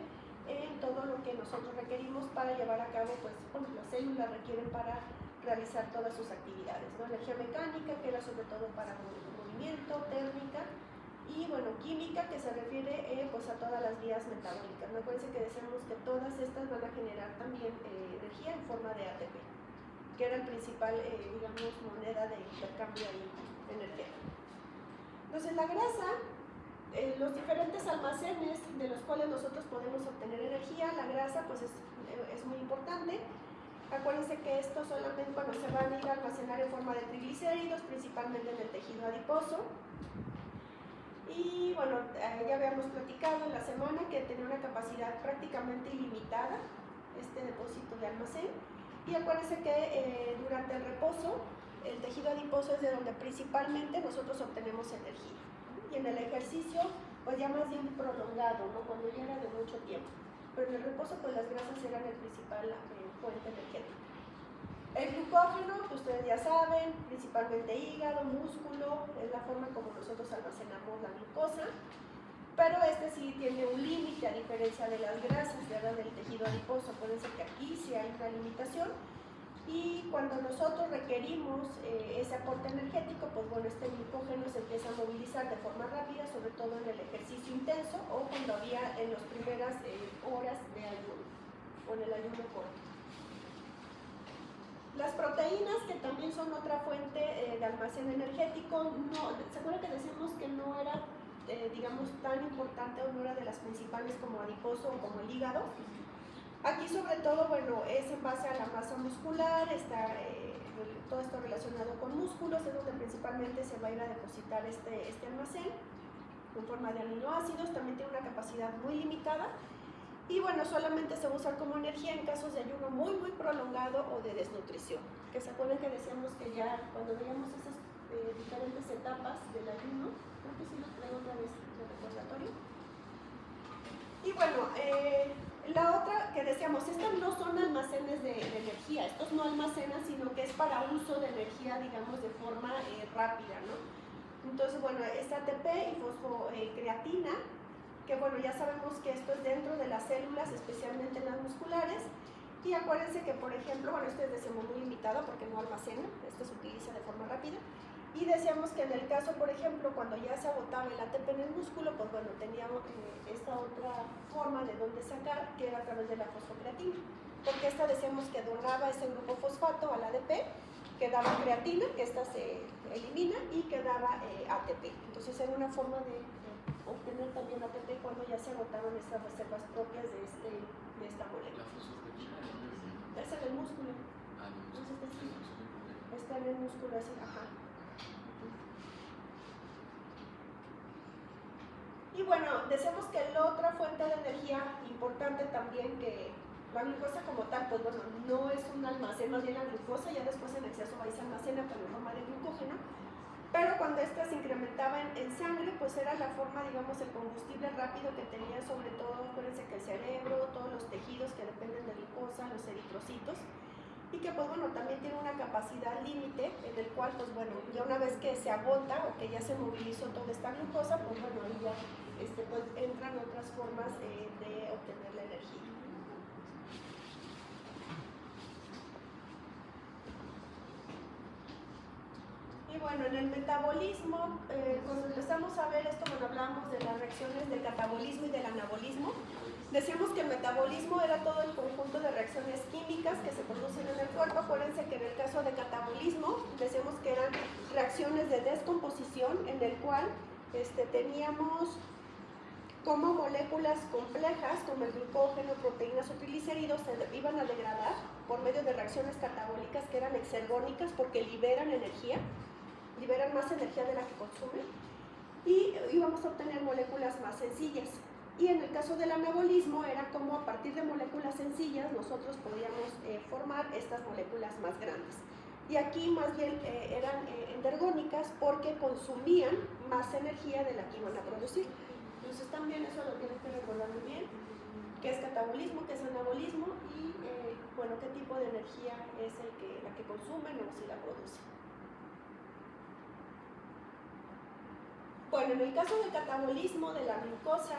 en todo lo que nosotros requerimos para llevar a cabo, pues bueno, las células requieren para realizar todas sus actividades, ¿no? Energía mecánica, que era sobre todo para movimiento, térmica, y bueno, química, que se refiere pues a todas las vías metabólicas. No acuérdense que decíamos que todas estas van a generar también energía en forma de ATP, que era el principal, digamos, moneda de intercambio energético. Entonces la grasa, los diferentes almacenes de los cuales nosotros podemos obtener energía, la grasa pues es muy importante. Acuérdense que esto solamente se van a ir a almacenar en forma de triglicéridos, principalmente en el tejido adiposo. Y bueno, ya habíamos platicado en la semana que tenía una capacidad prácticamente ilimitada este depósito de almacén. Y acuérdense que durante el reposo, el tejido adiposo es de donde principalmente nosotros obtenemos energía. Y en el ejercicio, pues ya más bien prolongado, ¿no? Cuando ya era de mucho tiempo. Pero en el reposo, pues las grasas eran el principal fuente energética. El glucógeno, que ustedes ya saben, principalmente hígado, músculo, es la forma como nosotros almacenamos la glucosa, pero este sí tiene un límite a diferencia de las grasas, ¿verdad? Del tejido adiposo. Acuérdense que aquí sí hay una limitación, y cuando nosotros requerimos ese aporte energético, pues bueno, este glucógeno se empieza a movilizar de forma rápida, sobre todo en el ejercicio intenso o cuando había en las primeras horas de ayuno o en el ayuno corto. Las proteínas, que también son otra fuente de almacén energético, ¿se acuerdan que decíamos que no era, digamos, tan importante o no era de las principales como adiposo o como el hígado? Aquí sobre todo, bueno, es en base a la masa muscular, está todo esto relacionado con músculos, es donde principalmente se va a ir a depositar este almacén en forma de aminoácidos. También tiene una capacidad muy limitada. Y bueno, solamente se va a usar como energía en casos de ayuno muy prolongado o de desnutrición. Que se acuerdan que decíamos que ya cuando veíamos esas diferentes etapas del ayuno, creo que sí lo traigo otra vez de recordatorio. Y bueno, la otra que decíamos, estas no son almacenes de energía, estos no almacenan, sino que es para uso de energía, digamos, de forma rápida, ¿no? Entonces, bueno, es ATP y fosfocreatina, que bueno, ya sabemos que esto es dentro de las células, especialmente en las musculares. Y acuérdense que, por ejemplo, bueno, este es decíamos muy limitado porque no almacena, este se utiliza de forma rápida. Y decíamos que en el caso, por ejemplo, cuando ya se agotaba el ATP en el músculo, pues bueno, teníamos esta otra forma de dónde sacar, que era a través de la fosfocreatina. Porque esta decíamos que donaba ese grupo fosfato al ADP, que daba creatina, que esta se elimina, y que daba ATP. Entonces era una forma de obtener también ATP cuando ya se agotaron estas reservas propias de esta molécula. La fosfocreatina, ¿dónde viene? Es en el músculo. Ah, no, Está en el músculo así, ajá. Y bueno, decimos que la otra fuente de energía importante también, que la glucosa como tal, pues bueno, no es un almacén, más bien la glucosa ya después en exceso va y se almacena pero en forma de glucógeno, pero cuando esta se incrementaba en sangre, pues era la forma, digamos, el combustible rápido que tenía sobre todo, acuérdense que el cerebro, todos los tejidos que dependen de glucosa, los eritrocitos, y que pues bueno, también tiene una capacidad límite en el cual pues bueno, ya una vez que se agota o que ya se movilizó toda esta glucosa, pues bueno, ahí ya pues entran otras formas de obtener la energía. Y bueno, en el metabolismo, cuando empezamos a ver esto, cuando hablamos de las reacciones del catabolismo y del anabolismo, decíamos que el metabolismo era todo el conjunto de reacciones químicas que se producen en el cuerpo. Acuérdense que en el caso de catabolismo, decíamos que eran reacciones de descomposición en el cual teníamos como moléculas complejas como el glucógeno, proteínas o triglicéridos se iban a degradar por medio de reacciones catabólicas que eran exergónicas porque liberan energía, liberan más energía de la que consumen, y íbamos a obtener moléculas más sencillas. Y en el caso del anabolismo era como a partir de moléculas sencillas nosotros podíamos formar estas moléculas más grandes. Y aquí más bien eran endergónicas porque consumían más energía de la que iban a producir. Entonces también eso lo tienes que recordar muy bien, qué es catabolismo, qué es anabolismo y bueno, qué tipo de energía es la que consumen o si la producen. Bueno, en el caso del catabolismo de la glucosa,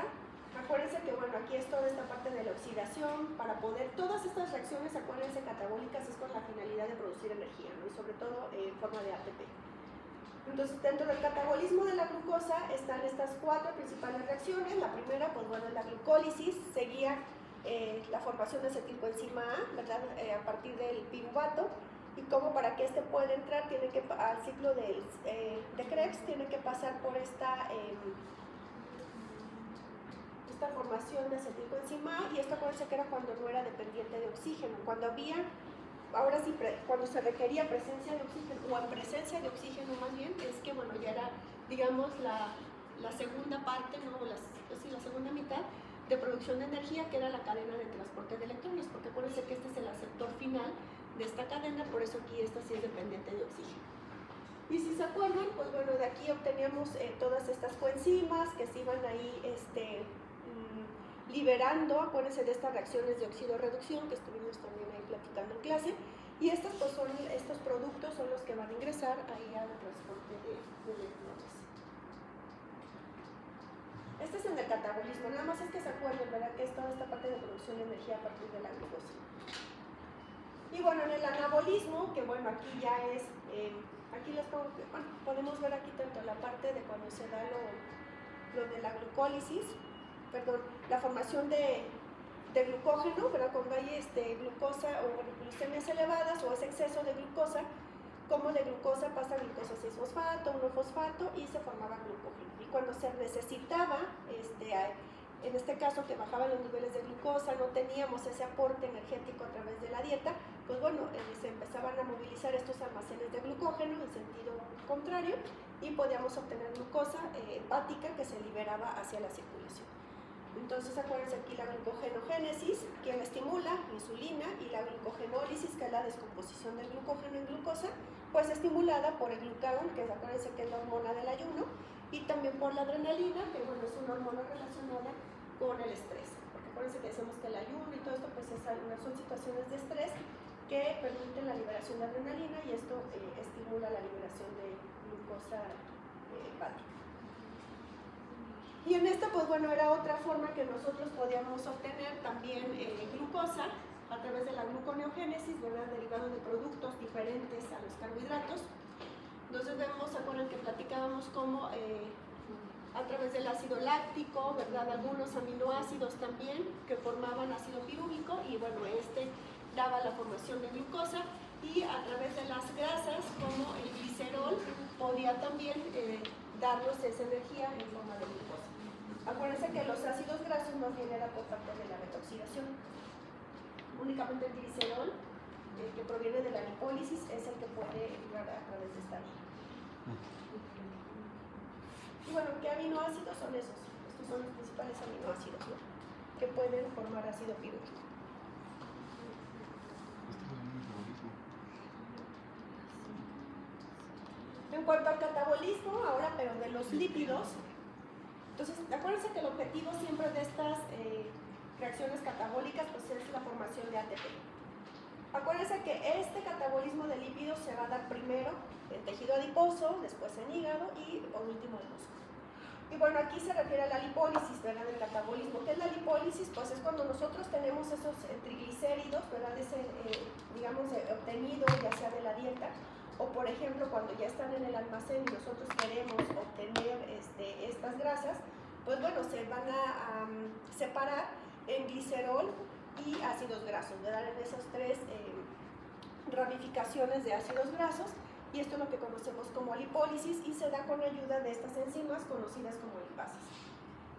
acuérdense que bueno, aquí es toda esta parte de la oxidación, para poder, todas estas reacciones, acuérdense, catabólicas es con la finalidad de producir energía, ¿no? Y sobre todo en forma de ATP. Entonces, dentro del catabolismo de la glucosa están estas 4 principales reacciones. La primera, pues bueno, es la glucólisis, seguía la formación de acetilcoenzima A, ¿verdad? A partir del piruvato, y como para que pueda entrar, tiene que, al ciclo de Krebs, tiene que pasar por esta formación de acetilcoenzima A, y esto acuérdense que era cuando no era dependiente de oxígeno, cuando había... Ahora sí, cuando se requería presencia de oxígeno, o en presencia de oxígeno más bien, es que bueno, ya era, digamos, la segunda parte, ¿no? la segunda mitad de producción de energía, que era la cadena de transporte de electrones, porque acuérdense que este es el aceptor final de esta cadena, por eso aquí esta sí es dependiente de oxígeno. Y si se acuerdan, pues bueno, de aquí obteníamos todas estas coenzimas que se iban ahí liberando, acuérdense de estas reacciones de oxidorreducción que estuvimos también ahí platicando en clase, y estos productos son los que van a ingresar ahí al transporte de electrones. Este es en el catabolismo, nada más es que se acuerden, ¿verdad? Que es toda esta parte de producción de energía a partir de la glucosa. Y bueno, en el anabolismo, que bueno, aquí ya es, aquí les pongo, bueno, podemos ver aquí tanto la parte de cuando se da lo de la glucólisis, perdón, la formación de glucógeno, pero cuando hay glucosa o glucemias elevadas o ese exceso de glucosa, como de glucosa pasa a glucosa 6-fosfato, 1-fosfato y se formaba glucógeno. Y cuando se necesitaba, en este caso que bajaban los niveles de glucosa, no teníamos ese aporte energético a través de la dieta, pues bueno, se empezaban a movilizar estos almacenes de glucógeno en sentido contrario y podíamos obtener glucosa hepática que se liberaba hacia la circulación. Entonces acuérdense aquí la glucogenogénesis, que la estimula, insulina, y la glucogenólisis, que es la descomposición del glucógeno en glucosa, pues estimulada por el glucagón, que acuérdense que es la hormona del ayuno, y también por la adrenalina, que bueno, es una hormona relacionada con el estrés, porque acuérdense que decimos que el ayuno y todo esto pues son situaciones de estrés que permiten la liberación de adrenalina y esto estimula la liberación de glucosa hepática. Y en esta, pues bueno, era otra forma que nosotros podíamos obtener también glucosa a través de la gluconeogénesis, ¿verdad? Derivado de productos diferentes a los carbohidratos. Entonces vemos, ¿se acuerdan que platicábamos cómo a través del ácido láctico, ¿verdad? Algunos aminoácidos también que formaban ácido pirúvico y bueno, daba la formación de glucosa, y a través de las grasas como el glicerol podía también darnos esa energía en forma de glucosa. Acuérdense que los ácidos grasos más bien era por parte de la beta-oxidación. Únicamente el glicerol, que proviene de la lipólisis, es el que puede entrar a través de esta vía. Y bueno, ¿qué aminoácidos son esos? Estos que son los principales aminoácidos, ¿no?, que pueden formar ácido pirúvico. En cuanto al catabolismo, ahora pero de los lípidos, entonces acuérdense que el objetivo siempre de estas reacciones catabólicas pues es la formación de ATP. Acuérdense que este catabolismo de lípidos se va a dar primero en tejido adiposo, después en hígado y por último en músculo. Y bueno, aquí se refiere a la lipólisis, ¿verdad?, del catabolismo. ¿Qué es la lipólisis? Pues es cuando nosotros tenemos esos triglicéridos, ¿verdad?, ese, digamos, obtenido ya sea de la dieta, o por ejemplo cuando ya están en el almacén y nosotros queremos obtener estas grasas, pues bueno, se van a separar en glicerol y ácidos grasos, ¿verdad?, en esas tres ramificaciones de ácidos grasos, y esto es lo que conocemos como lipólisis y se da con ayuda de estas enzimas conocidas como lipases.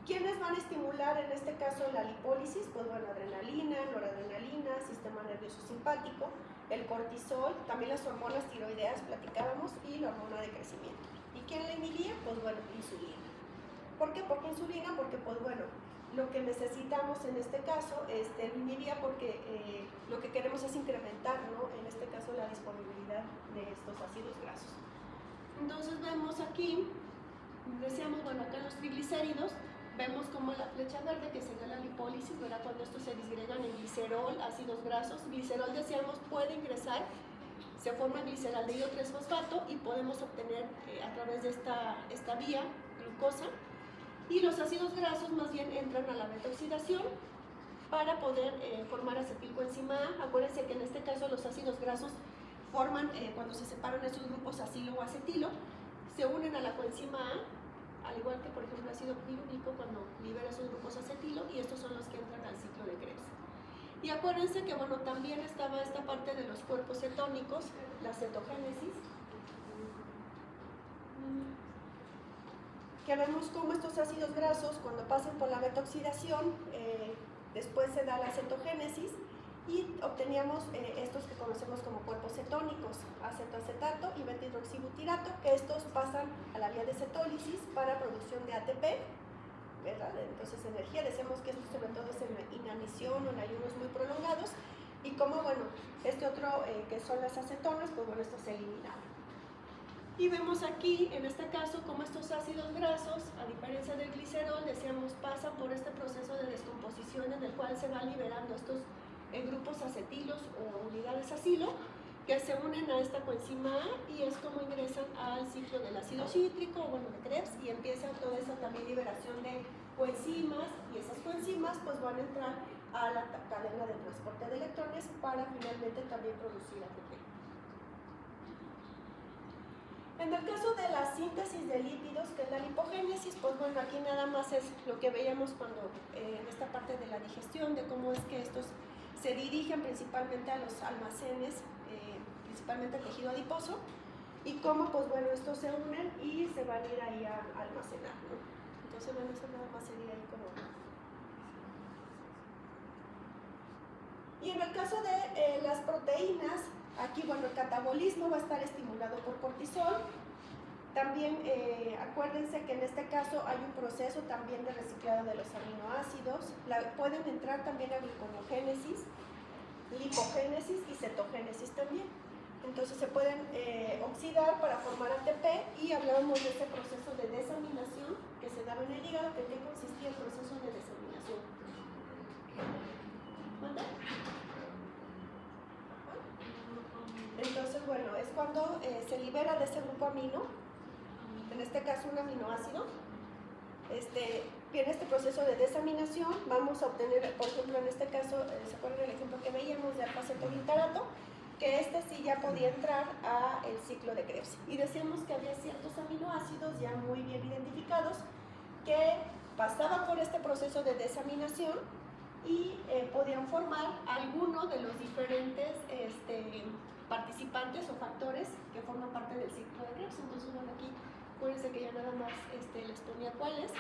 ¿Quiénes van a estimular en este caso la lipólisis? Pues bueno, adrenalina, noradrenalina, sistema nervioso simpático, el cortisol, también las hormonas tiroideas, platicábamos, y la hormona de crecimiento. ¿Y quién la inhibía? Pues bueno, insulina. ¿Por qué? ¿Por qué insulina? Porque pues bueno, lo que necesitamos en este caso es inhibía porque lo que queremos es incrementar, ¿no?, en este caso la disponibilidad de estos ácidos grasos. Entonces vemos aquí, decíamos, bueno, acá en los triglicéridos, vemos como la flecha verde que sería la lipólisis, ¿verdad?, cuando estos se disgregan en glicerol, ácidos grasos. Glicerol, decíamos, puede ingresar, se forma gliceraldehído 3-fosfato y podemos obtener a través de esta vía glucosa. Y los ácidos grasos más bien entran a la beta-oxidación para poder formar acetilcoenzima A. Acuérdense que en este caso los ácidos grasos forman, cuando se separan estos grupos acilo o acetilo, se unen a la coenzima A, al igual que por ejemplo el ácido pirúvico cuando libera esos grupos acetilo, y estos son los que entran al ciclo de Krebs. Y acuérdense que bueno, también estaba esta parte de los cuerpos cetónicos, la cetogénesis, que vemos cómo estos ácidos grasos cuando pasan por la beta-oxidación, después se da la cetogénesis y obteníamos estos que conocemos como cuerpos cetónicos, acetoacetato y beta-hidroxibutirato, que estos pasan a la vía de cetólisis para producción de ATP, ¿verdad? Entonces energía, decimos que esto sobre todo es en inanición o en ayunos muy prolongados, y como bueno, este otro que son las acetonas, pues bueno, estos se eliminaban. Y vemos aquí, en este caso, cómo estos ácidos grasos, a diferencia del glicerol, decíamos, pasan por este proceso de descomposición en el cual se van liberando estos grupos acetilos o unidades acilo, que se unen a esta coenzima A, y es como ingresan al ciclo del ácido cítrico, o bueno, de Krebs, y empieza toda esa también liberación de coenzimas, y esas coenzimas pues van a entrar a la cadena de transporte de electrones para finalmente también producir ATP. En el caso de la síntesis de lípidos, que es la lipogénesis, pues bueno, aquí nada más es lo que veíamos cuando en esta parte de la digestión, de cómo es que estos se dirigen principalmente a los almacenes, principalmente al tejido adiposo, y cómo pues bueno, estos se unen y se van a ir ahí a almacenar, ¿no? Entonces bueno, eso nada más sería ahí como... Y en el caso de las proteínas, aquí, bueno, el catabolismo va a estar estimulado por cortisol. También acuérdense que en este caso hay un proceso también de reciclado de los aminoácidos. Pueden entrar también a gluconeogénesis, lipogénesis y cetogénesis también. Entonces se pueden oxidar para formar ATP, y hablábamos de ese proceso de desaminación que se daba en el hígado, que en qué consistía el proceso de desaminación. ¿Manda? Entonces, bueno, es cuando se libera de ese grupo amino, en este caso un aminoácido, viene este proceso de desaminación, vamos a obtener, por ejemplo, en este caso, ¿se acuerdan el ejemplo que veíamos de alfa-cetoglutarato? Que sí ya podía entrar al ciclo de Krebs. Y decíamos que había ciertos aminoácidos ya muy bien identificados que pasaban por este proceso de desaminación y podían formar alguno de los diferentes participantes o factores que forman parte del ciclo de Krebs. Entonces, bueno, aquí acuérdense que ya nada más les ponía cuáles,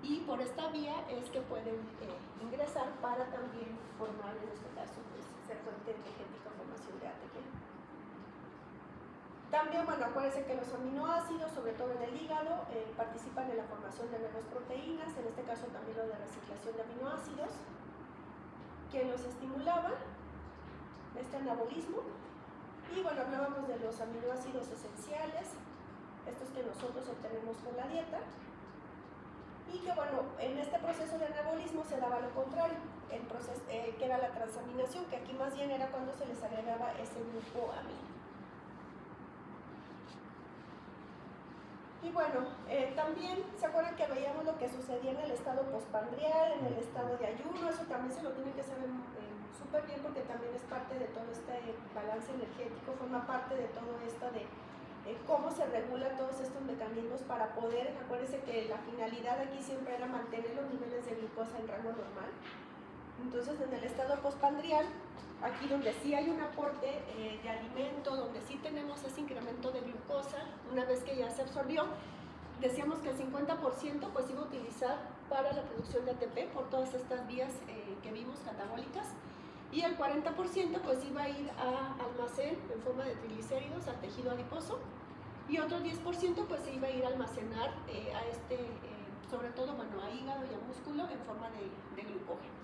y por esta vía es que pueden ingresar para también formar, en este caso, pues, ser fuente energética o formación de ATP. También, bueno, acuérdense que los aminoácidos, sobre todo en el hígado, participan en la formación de nuevas proteínas, en este caso también lo de reciclación de aminoácidos. ¿Quién los estimulaba? Este anabolismo. Y bueno, hablábamos de los aminoácidos esenciales, estos que nosotros obtenemos por la dieta. Y que bueno, en este proceso de anabolismo se daba lo contrario, el proceso, que era la transaminación, que aquí más bien era cuando se les agregaba ese grupo amino. Y bueno, también se acuerdan que veíamos lo que sucedía en el estado postprandial, en el estado de ayuno. Eso también se lo tienen que saber súper bien, porque también es parte de todo este balance energético, forma parte de todo esto de cómo se regulan todos estos mecanismos para poder, acuérdense que la finalidad aquí siempre era mantener los niveles de glucosa en rango normal. Entonces, en el estado postprandial, aquí donde sí hay un aporte de alimento, donde sí tenemos ese incremento de glucosa, una vez que ya se absorbió, decíamos que el 50% pues iba a utilizar para la producción de ATP por todas estas vías que vimos catabólicas, y el 40% pues iba a ir a almacén en forma de triglicéridos al tejido adiposo, y otro 10% pues se iba a ir a almacenar a sobre todo, bueno, a hígado y a músculo en forma de glucógeno.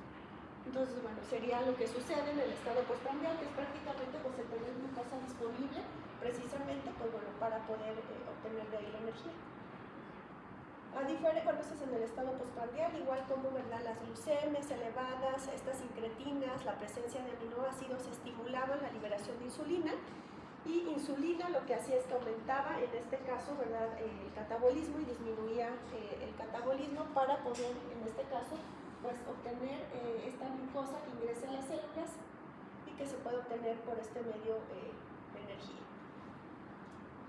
Entonces, bueno, sería lo que sucede en el estado postprandial, que es prácticamente pues el tener glucosa disponible precisamente pues, bueno, para poder obtener de ahí la energía. Bueno, esto es en el estado postprandial, igual como, ¿verdad?, las glucemias elevadas, estas incretinas, la presencia de aminoácidos estimulaban la liberación de insulina, y insulina lo que hacía es que aumentaba, en este caso, ¿verdad?, el catabolismo, y disminuía el catabolismo para poder, en este caso, pues obtener esta glucosa que ingresa en las células y que se puede obtener por este medio de energía.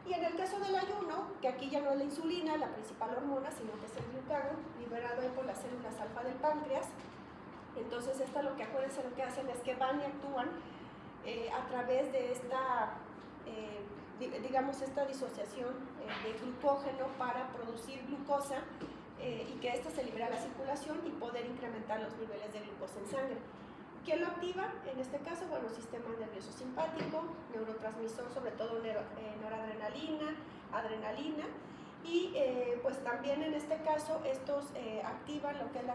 Y en el caso del ayuno, que aquí ya no es la insulina la principal hormona, sino que es el glucagón, liberado ahí por las células alfa del páncreas. Entonces esta, lo que acuérdense, lo que hacen es que van y actúan a través de esta, digamos, esta disociación de glucógeno para producir glucosa, y que ésta se libera a la circulación y poder incrementar los niveles de glucosa en sangre. ¿Quién lo activa? En este caso, bueno, sistema nervioso simpático, neurotransmisor, sobre todo noradrenalina, adrenalina, y pues también en este caso estos activan lo que es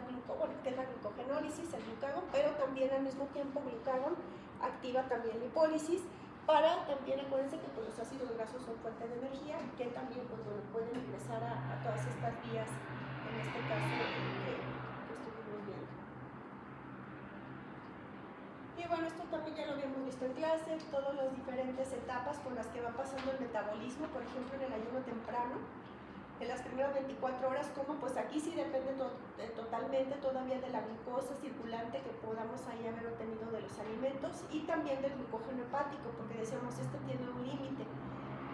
la glucogenólisis, el glucagón, pero también al mismo tiempo glucagón activa también la lipólisis, para también, acuérdense que pues, los ácidos grasos son fuente de energía, que también pues, bueno, pueden ingresar a todas estas vías, en este caso que estuvimos viendo. Y bueno, esto también ya lo habíamos visto en clase, todas las diferentes etapas por las que va pasando el metabolismo, por ejemplo en el ayuno temprano, en las primeras 24 horas, como pues aquí sí depende totalmente todavía de la glucosa circulante que podamos ahí haber obtenido de los alimentos, y también del glucógeno hepático, porque decíamos este tiene un límite.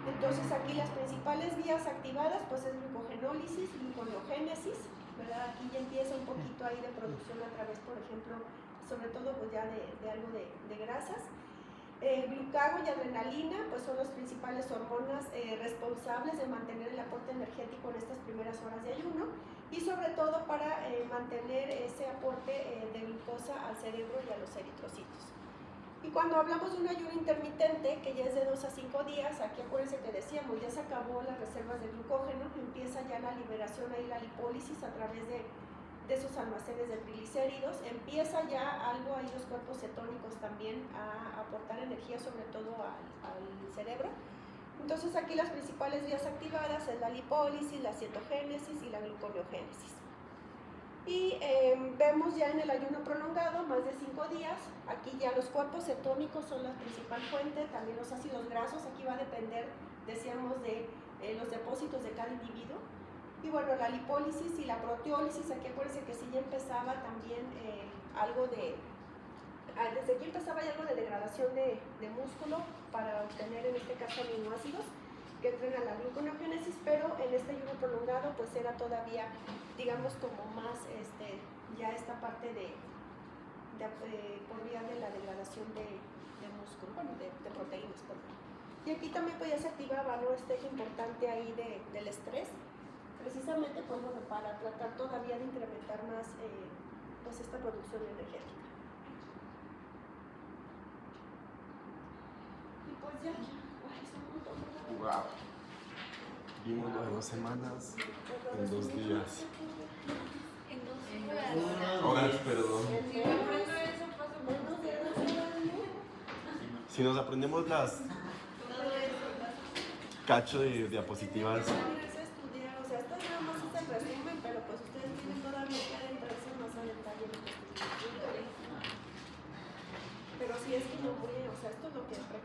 Entonces aquí las principales vías activadas pues es glucogenólisis, gluconeogénesis, ¿verdad? Aquí ya empieza un poquito ahí de producción a través, por ejemplo, sobre todo pues ya de algo de grasas. Glucagón y adrenalina pues son las principales hormonas responsables de mantener el aporte energético en estas primeras horas de ayuno, y sobre todo para mantener ese aporte de glucosa al cerebro y a los eritrocitos. Y cuando hablamos de un ayuno intermitente, que ya es de 2 a 5 días, aquí acuérdense que decíamos, ya se acabó las reservas de glucógeno, empieza ya la liberación ahí, la lipólisis a través de esos almacenes de triglicéridos, empieza ya algo ahí los cuerpos cetónicos también a aportar energía, sobre todo al cerebro. Entonces aquí las principales vías activadas es la lipólisis, la cetogénesis y la gluconeogénesis. Y vemos ya en el ayuno prolongado, más de 5 días, aquí ya los cuerpos cetónicos son la principal fuente, también los ácidos grasos, aquí va a depender, decíamos, de los depósitos de cada individuo. Y bueno, la lipólisis y la proteólisis, aquí acuérdense que sí ya empezaba también algo de, desde aquí empezaba ya algo de degradación de músculo para obtener en este caso aminoácidos que entren a la gluconeogénesis, pero en este ayuno prolongado pues era todavía, digamos, como más ya esta parte por vía de la degradación de músculo, bueno, de proteínas, perdón. Y aquí también pues ya se activaba, ¿no?, este eje importante ahí del estrés, precisamente pues bueno, para tratar todavía de incrementar más pues esta producción energética. Y pues ya, Wow. Vimos lo de 2 semanas en 2 días. En 2 Horas, perdón. Si me aprendo eso, paso por Si nos aprendemos las todo eso. cacho de diapositivas. Ponerse a estudiar, o sea, esto nada más es el resumen, pero pues ustedes tienen todavía que adentrarse más a detalle en lo que estoy diciendo. Pero sí es que no voy, o sea, esto es lo que